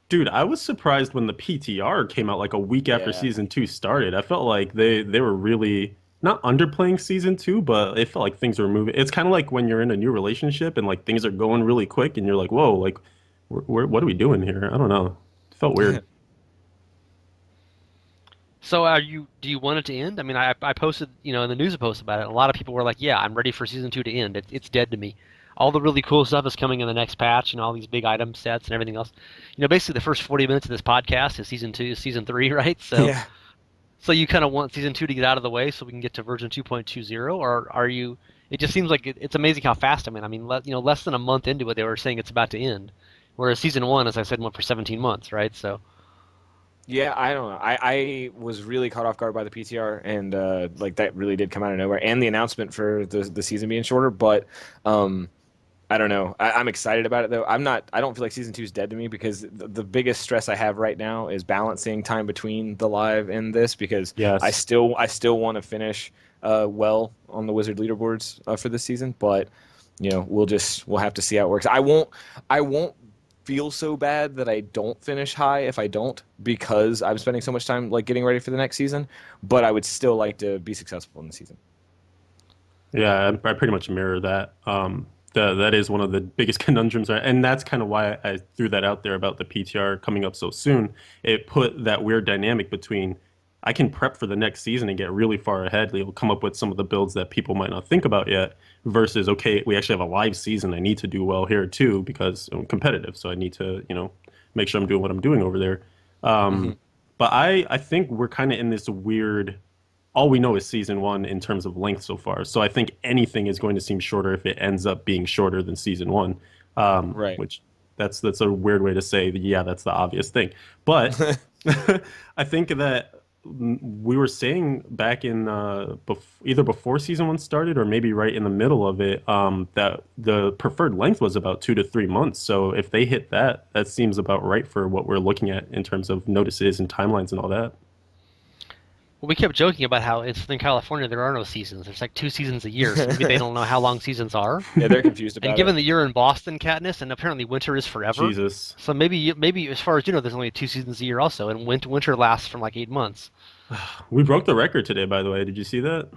Dude, I was surprised when the PTR came out like a week after Yeah. season 2 started. I felt like they were really not underplaying season 2, but it felt like things were moving. It's kind of like when you're in a new relationship and like things are going really quick and you're like, whoa, like, what are we doing here? I don't know. It felt weird. So do you want it to end? I mean, I posted, in the news a post about it. A lot of people were like, "Yeah, I'm ready for season 2 to end. It's dead to me. All the really cool stuff is coming in the next patch, and all these big item sets and everything else. Basically the first 40 minutes of this podcast is season 2, season 3, right? Yeah. So you kind of want season 2 to get out of the way so we can get to version 2.20, or are you? It just seems like it's amazing how fast. Less than a month into it, they were saying it's about to end, whereas season 1, as I said, went for 17 months, right? So. Yeah, I don't know. I was really caught off guard by the PTR, and like that really did come out of nowhere, and the announcement for the season being shorter. But um, I don't know. I'm excited about it though. I'm not. I don't feel like season two is dead to me because the biggest stress I have right now is balancing time between the live and this because Yes. I still want to finish well on the Wizard leaderboards for this season, but we'll have to see how it works. I won't feel so bad that I don't finish high if I don't because I'm spending so much time like getting ready for the next season, but I would still like to be successful in the season. Yeah, I pretty much mirror that. That is one of the biggest conundrums, right? And that's kind of why I threw that out there about the PTR coming up so soon. It put that weird dynamic between I can prep for the next season and get really far ahead. It'll come up with some of the builds that people might not think about yet, versus okay, we actually have a live season. I need to do well here too because I'm competitive, so I need to make sure I'm doing what I'm doing over there. Hmm. Um, but I think we're kind of in this weird all we know is season one in terms of length so far. So I think anything is going to seem shorter if it ends up being shorter than season one, Right. which that's a weird way to say, yeah, that's the obvious thing. But I think that we were saying back in either before season one started or maybe right in the middle of it that the preferred length was about 2 to 3 months. So if they hit that, that seems about right for what we're looking at in terms of notices and timelines and all that. Well, we kept joking about how in Southern California there are no seasons. There's like 2 seasons a year, so maybe they don't know how long seasons are. Yeah, they're confused And about it. given that you're in Boston, Katniss, and apparently winter is forever, Jesus. so maybe as far as you know, there's only 2 seasons a year also, and winter lasts from like 8 months. We broke the record today, by the way. Did you see that?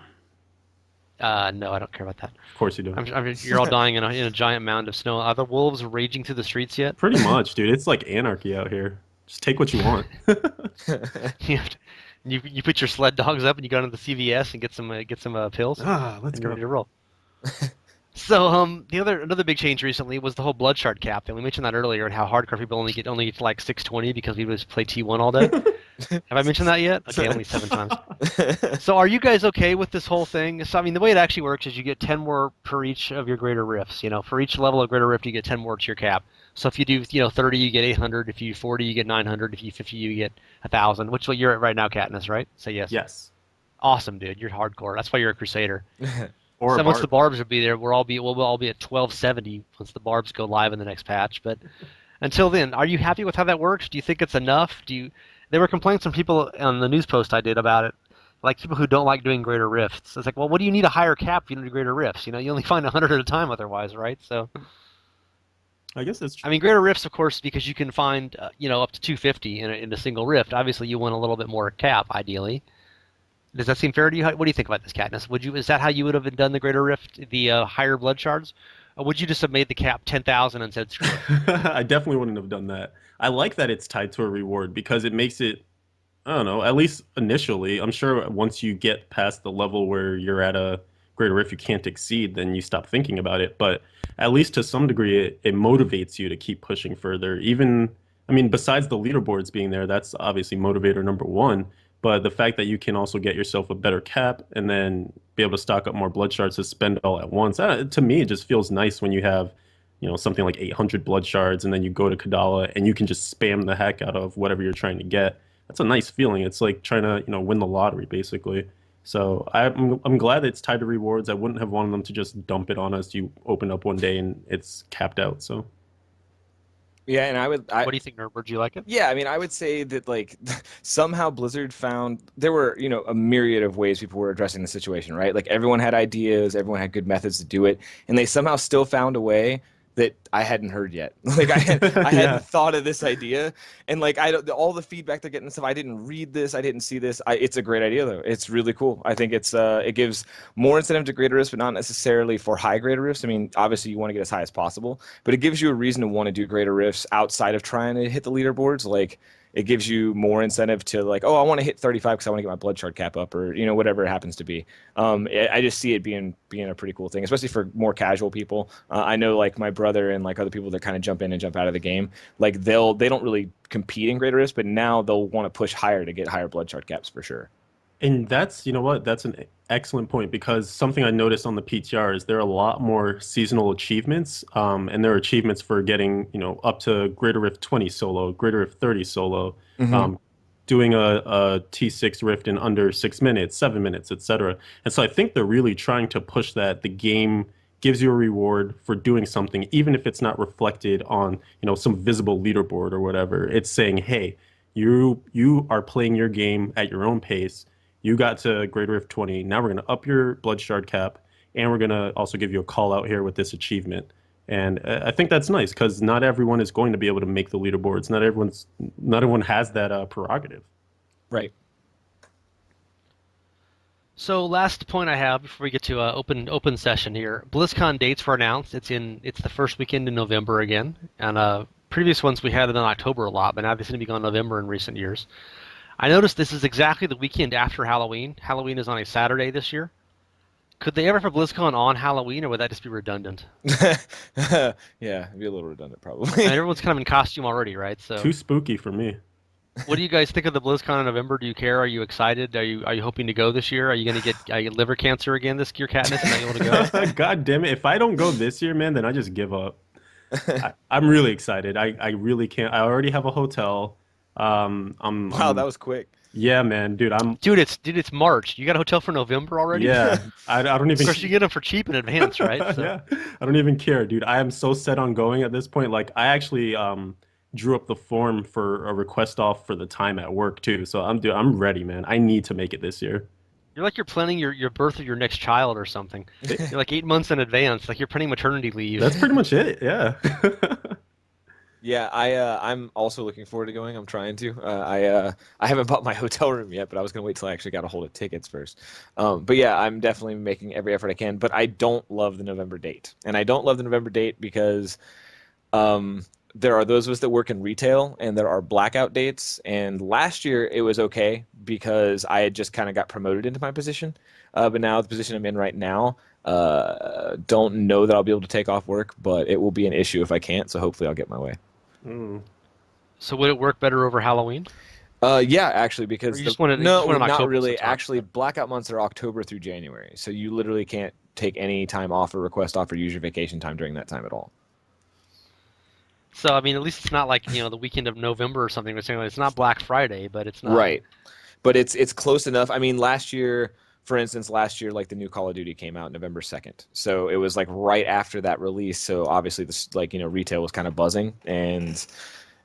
No, I don't care about that. Of course you don't. You're all dying in a giant mound of snow. Are the wolves raging through the streets yet? Pretty much, dude. It's like anarchy out here. Just take what you want. You, have to, you put your sled dogs up and you go to the CVS and get some pills, Ah, let's and you're go. ready to roll. So another big change recently was the whole blood shard cap, and we mentioned that earlier, and how hardcore people only get to like 620 because we just play T1 all day. Have I mentioned that yet? Okay, only 7 times. So are you guys okay with this whole thing? So I mean, the way it actually works is you get 10 more per each of your greater rifts. For each level of greater rift, you get 10 more to your cap. So if you do, 30, you get 800. If you do 40, you get 900. If you 50, you get 1,000. Which is what you're at right now, Katniss, right? Say yes. Yes. Awesome, dude. You're hardcore. That's why you're a Crusader. Or a So once the Barb. barbs will be there, we'll all be at 1270 once the barbs go live in the next patch. But until then, are you happy with how that works? Do you think it's enough? There were complaints from people on the news post I did about it, like people who don't like doing greater rifts. It's like, well, what do you need a higher cap if you don't do greater rifts? You only find 100 at a time otherwise, right? So, I guess it's I true. mean, greater rifts, of course, because you can find, up to 250 in a single rift. Obviously, you want a little bit more cap, ideally. Does that seem fair to you? What do you think about this, Katniss? Is that how you would have done the greater rift, the higher blood shards? Or would you just have made the cap 10,000 and said, screw it? I definitely wouldn't have done that. I like that it's tied to a reward because it makes it, I don't know, at least initially. I'm sure once you get past the level where you're at a greater if you can't exceed, then you stop thinking about it. But at least to some degree, it motivates you to keep pushing further. Even, I mean, besides the leaderboards being there, that's obviously motivator number one. But the fact that you can also get yourself a better cap and then be able to stock up more blood shards to spend all at once, to me, it just feels nice when you have, something like 800 blood shards and then you go to Kadala and you can just spam the heck out of whatever you're trying to get. That's a nice feeling. It's like trying to, win the lottery basically. So I'm glad it's tied to rewards. I wouldn't have wanted them to just dump it on us. You open up one day and it's capped out. So Yeah, and What do you think, Nerd? Would you like it? yeah, I mean, I would say that like somehow Blizzard found there were, a myriad of ways people were addressing the situation, right? Like everyone had ideas, everyone had good methods to do it, and they somehow still found a way that I hadn't heard yet. Like I hadn't yeah, thought of this idea, and like all the feedback they're getting and stuff. I didn't read this, I didn't see this. It's a great idea though. It's really cool. I think it gives more incentive to greater rifts, but not necessarily for high greater rifts. I mean, obviously you want to get as high as possible, but it gives you a reason to want to do greater rifts outside of trying to hit the leaderboards. Like it gives you more incentive to like, oh, I want to hit 35 because I want to get my blood shard cap up, or whatever it happens to be. I just see it being a pretty cool thing, especially for more casual people. I know like my brother and like other people that kind of jump in and jump out of the game, like they don't really compete in greater risk, but now they'll want to push higher to get higher blood shard caps for sure. And that's, you know what, that's an excellent point because something I noticed on the PTR is there are a lot more seasonal achievements, and there are achievements for getting, up to Greater Rift 20 solo, Greater Rift 30 solo, Hmm. um, doing a T6 Rift in under 6 minutes, 7 minutes, etc. And so I think they're really trying to push that the game gives you a reward for doing something, even if it's not reflected on, some visible leaderboard or whatever. It's saying, hey, you are playing your game at your own pace. You got to Greater Rift 20. Now we're going to up your blood shard cap, and we're going to also give you a call out here with this achievement. And I think that's nice because not everyone is going to be able to make the leaderboards. Not everyone has that prerogative. Right. So last point I have before we get to open session here. BlizzCon dates were announced. It's the first weekend in November again, and previous ones we had it in October a lot, but now they seem to be going November in recent years. I noticed this is exactly the weekend after Halloween. Halloween is on a Saturday this year. Could they ever have BlizzCon on Halloween, or would that just be redundant? Yeah, it'd be a little redundant I probably. mean, everyone's kind of in costume already, right? So, Too spooky for me. what do you guys think of the BlizzCon in November? Do you care? Are you excited? Are you hoping to go this year? Are you going to get liver cancer again this year, Katniss, and not able to go? God damn it. If I don't go this year, man, then I just give up. I'm really excited. I really can't. I already have a hotel. Wow, that was quick. Yeah, man, dude, Dude, it's March. You got a hotel for November already? yeah, I don't Of even, course, you get them for cheap in advance, right? So, yeah, I don't even care, dude. I am so set on going at this point. Like, I actually, drew up the form for a request off for the time at work too. So I'm ready, man. I need to make it this year. you're planning your birth of your next child or something. It- You're like 8 months in advance, like you're planning maternity leave. that's pretty much it. Yeah. Yeah, I'm also looking forward to going. I'm trying to. I haven't bought my hotel room yet, but I was gonna wait till I actually got a hold of tickets first. But yeah, I'm definitely making every effort I can. But I don't love the November date, and I don't love the November date because there are those of us that work in retail, and there are blackout dates. And last year it was okay because I had just kind of got promoted into my position. But now the position I'm in right now, don't know that I'll be able to take off work, but it will be an issue if I can't. So hopefully I'll get my way. Mm. So would it work better over Halloween? Yeah, actually, Or because you the just wanted you just no, wanted not October really. since October. Actually, blackout months are October through January, so you literally can't take any time off or request off or use your vacation time during that time at all. So I mean, at least it's not like the weekend of November or something. It's it's not Black Friday, but it's not. Right, but it's close enough. I mean, last year, for instance, like the new Call of Duty came out November 2nd, so it was like right after that release. So obviously, this like retail was kind of buzzing, and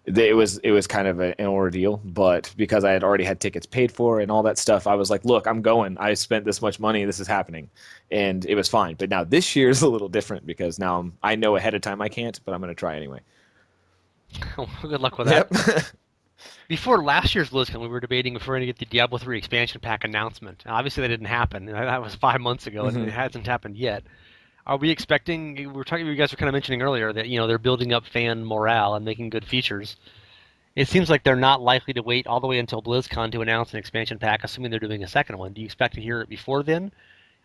it was kind of an ordeal, but because I had already had tickets paid for and all that stuff, I was like, look, I'm going. I spent this much money. This is happening. And it was fine. But now this year is a little different because now I know ahead of time I can't, but I'm going to try anyway. Good luck with that. Yep. Before last year's BlizzCon, we were debating if we were going to get the Diablo 3 expansion pack announcement. And obviously, that didn't happen. That was 5 months ago, and Hmm. it hasn't happened yet. Are we expecting? We were talking. You guys were kind of mentioning earlier that they're building up fan morale and making good features. It seems like they're not likely to wait all the way until BlizzCon to announce an expansion pack, assuming they're doing a second one. Do you expect to hear it before then?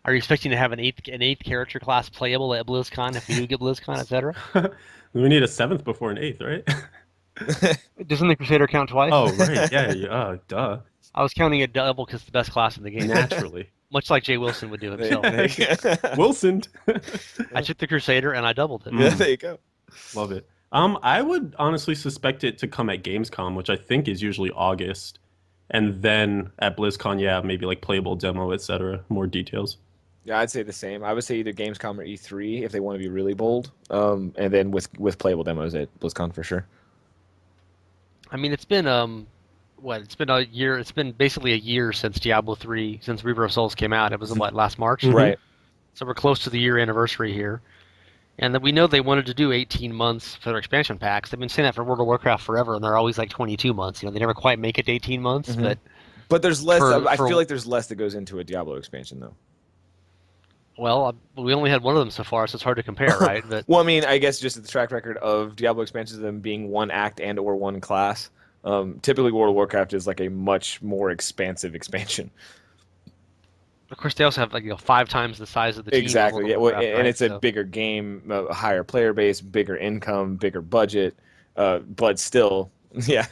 Are you expecting to have an eighth character class playable at BlizzCon if we do get BlizzCon, etc.? We need a seventh before an eighth, right? Doesn't the Crusader count twice? Oh, right. Yeah, yeah. Duh. I was counting it double because it's the best class in the game, Naturally. much like Jay Wilson would do There, himself. there you go. Wilson. I took the Crusader and I doubled it. Yeah, Mm, there you go. love it. I would honestly suspect it to come at Gamescom, which I think is usually August, and then at BlizzCon, yeah, maybe like playable demo, etc. More details. Yeah, I'd say the same. I would say either Gamescom or E3 if they want to be really bold. And then with playable demos at BlizzCon for sure. I mean, it's been what? It's been a year. It's been basically a year since Diablo 3, since Reaper of Souls came out. It was what, last March? Mhm. Right. So we're close to the year anniversary here. And then we know they wanted to do 18 months for their expansion packs. They've been saying that for World of Warcraft forever, and they're always like 22 months. They never quite make it to 18 months, Hmm. but But there's less. for I feel for like there's less that goes into a Diablo expansion though. well, we only had one of them so far, so it's hard to compare, right? But Well, I mean, I guess just the track record of Diablo expansions of them being one act and or one class. Typically, World of Warcraft is like a much more expansive expansion. Of course, they also have like 5 times the size of the team of World Exactly. of Yeah. Well, Warcraft, and right? it's a So, bigger game, a higher player base, bigger income, bigger budget. But still, yeah.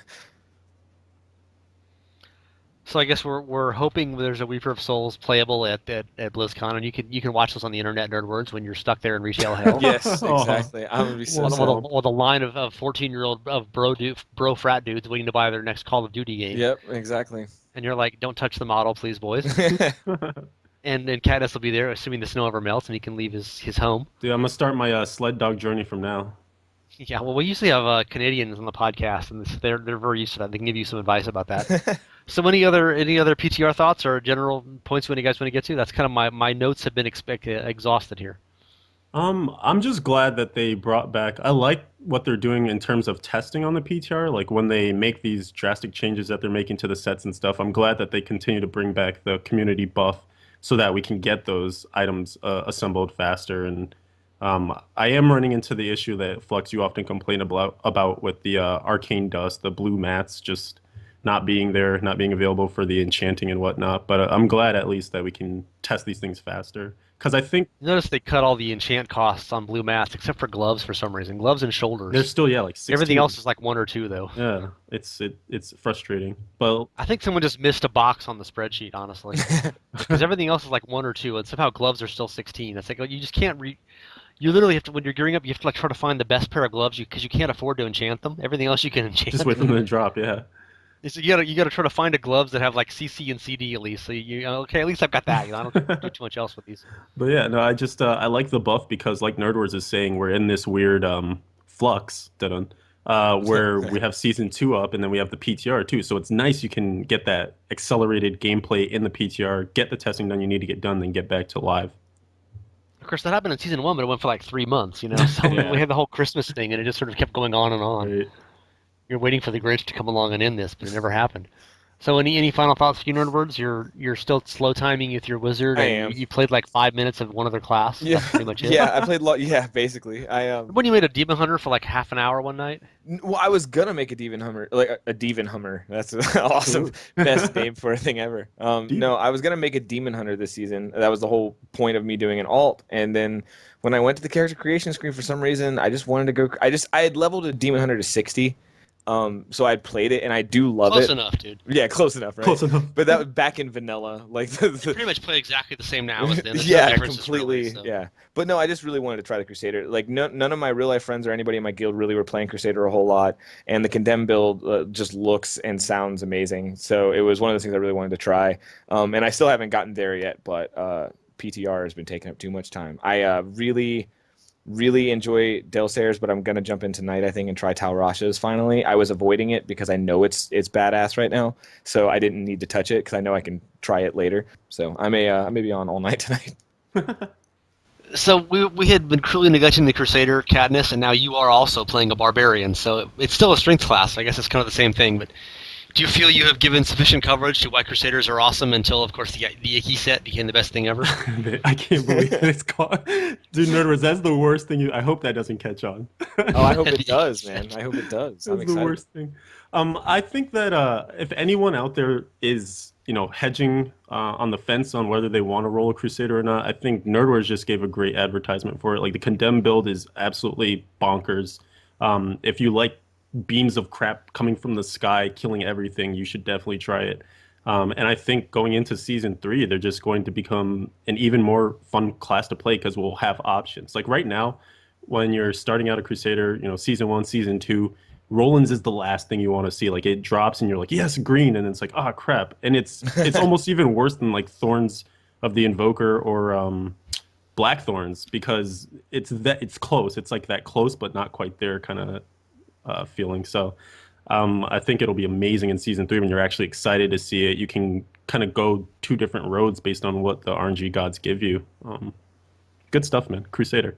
so I guess we're hoping there's a Weaver of Souls playable at BlizzCon, and you can watch this on the internet, nerdwords, when you're stuck there in retail hell. Yes, Oh, exactly. I'm gonna be so With a, well, with a, sad. well. with a line of 14-year-old of bro frat dudes waiting to buy their next Call of Duty game, Yep, exactly. and you're like, "Don't touch the model, please, boys." And then Katniss will be there, assuming the snow ever melts, and he can leave his home. Dude, I'm gonna start my sled dog journey from now. Yeah, well, we usually have Canadians on the podcast, and they're very used to that. They can give you some advice about that. So, any other PTR thoughts or general points when you guys want to get to? That's kind of my notes have been exhausted here. I'm just glad that they brought back. I like what they're doing in terms of testing on the PTR. Like when they make these drastic changes that they're making to the sets and stuff. I'm glad that they continue to bring back the community buff so that we can get those items assembled faster. And I am running into the issue that Flux you often complain about with the arcane dust, the blue mats just not being there, not being available for the enchanting and whatnot. But I'm glad at least that we can test these things faster. Because I think Notice they cut all the enchant costs on blue mats, except for gloves for some reason. Gloves and there's shoulders. still, yeah, like Everything 16. else is like 1 or 2, though. Yeah, it's frustrating. But I think someone just missed a box on the spreadsheet, honestly, because everything else is like 1 or 2, and somehow gloves are still 16. It's like you just can't You literally have to, when you're gearing up, you have to like try to find the best pair of gloves because you can't afford to enchant them. Everything else you can just enchant. wait for them to drop, yeah. You gotta try to find a gloves that have like CC and CD at least. So okay, at least I've got that. I don't do too much else with these. But yeah, no, I just I like the buff because like Nerdwars is saying, we're in this weird flux where we have season 2 up and then we have the PTR too. So it's nice you can get that accelerated gameplay in the PTR, get the testing done you need to get done, then get back to live. Of course, that happened in season 1, but it went for like 3 months. So we Yeah. had the whole Christmas thing, and it just sort of kept going on and on. Right. You're waiting for the Grinch to come along and end this, but it never happened. So any final thoughts, for you Nerdwords? You're still slow timing with your wizard, I and am. you played like 5 minutes of one other class. Yeah, That's pretty much it. yeah. I played yeah, basically. When you made a demon hunter for like half an hour one night. Well, I was gonna make a Demon Hummer, like a Demon Hummer. That's an awesome, Ooh. best name for a thing ever. Deep. No, I was gonna make a Demon Hunter this season. That was the whole point of me doing an alt. And then when I went to the character creation screen, for some reason, I just wanted to go. I had leveled a Demon Hunter to 60. So I played it, and I do love Close it. enough, dude. Yeah, close enough, right? Close enough. But that was back in vanilla, like They pretty much play exactly the same now as then. There's no yeah, differences completely. really, so. Yeah, but no, I just really wanted to try the Crusader. Like, none of my real life friends or anybody in my guild really were playing Crusader a whole lot, and the Condemn build just looks and sounds amazing. So it was one of the things I really wanted to try. And I still haven't gotten there yet, but PTR has been taking up too much time. I really enjoy Delcers, but I'm gonna jump in tonight, I think, and try Tal Rasha's finally. I was avoiding it because I know it's badass right now, so I didn't need to touch it because I know I can try it later. So I may be on all night tonight. So we had been cruelly neglecting the Crusader, Katniss, and now you are also playing a Barbarian. So it's still a strength class. I guess it's kind of the same thing. But do you feel you have given sufficient coverage to why Crusaders are awesome until, of course, the IK set became the best thing ever? I can't believe it's called. Dude, Nerdwars, that's the worst thing. I hope that doesn't catch on. Oh, I hope it does, man. I hope it does. I'm That's the excited. worst thing. I think that if anyone out there is, hedging on the fence on whether they want to roll a Crusader or not, I think Nerdwars just gave a great advertisement for it. Like the Condemn build is absolutely bonkers. If you like beams of crap coming from the sky, killing everything, you should definitely try it. And I think going into season 3, they're just going to become an even more fun class to play because we'll have options. Like right now, when you're starting out a Crusader, season 1, season 2, Roland's is the last thing you want to see. Like it drops and you're like, yes, green, and it's like, oh crap. And it's almost even worse than like Thorns of the Invoker or Blackthorns because it's close. It's like that close but not quite there kind of feeling. So I think it'll be amazing in season 3 when you're actually excited to see it. You can kind of go 2 different roads based on what the RNG gods give you. Good stuff, man. Crusader.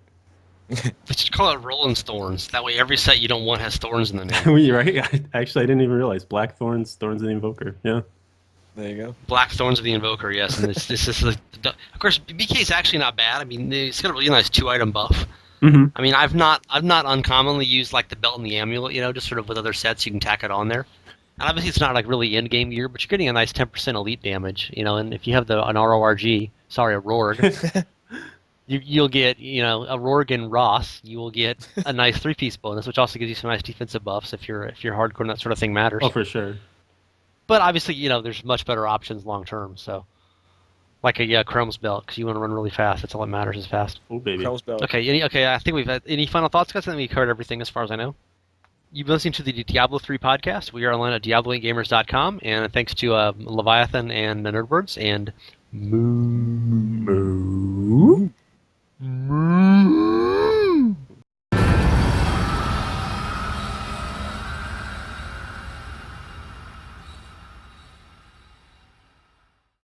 They should call it Roland's Thorns. That way every set you don't want has thorns in the name. You're right. Actually, I didn't even realize Black Thorns, Thorns of the Invoker. Yeah. There you go. Black Thorns of the Invoker, yes. And this is of course, BK is actually not bad. I mean, it's got a really nice 2-item buff. Mm-hmm. I mean, I've not uncommonly used like the belt and the amulet, just sort of with other sets you can tack it on there. And obviously, it's not like really in-game gear, but you're getting a nice 10% elite damage, and if you have an RORG, sorry, a RoRG, you'll get, a RoRG and Ross, you will get a nice three-piece bonus, which also gives you some nice defensive buffs if you're hardcore and that sort of thing matters. Oh, for sure. But obviously, there's much better options long term. So, like a Chrome's belt, because you want to run really fast. That's all that matters is fast. Oh, baby. Krell's belt. Okay. I think we've had any final thoughts, guys. I think we covered everything as far as I know. You've been listening to the Diablo 3 podcast. We are online at diablogamers.com, and thanks to Leviathan and the Nerdbirds and Moo. Moo. Moo.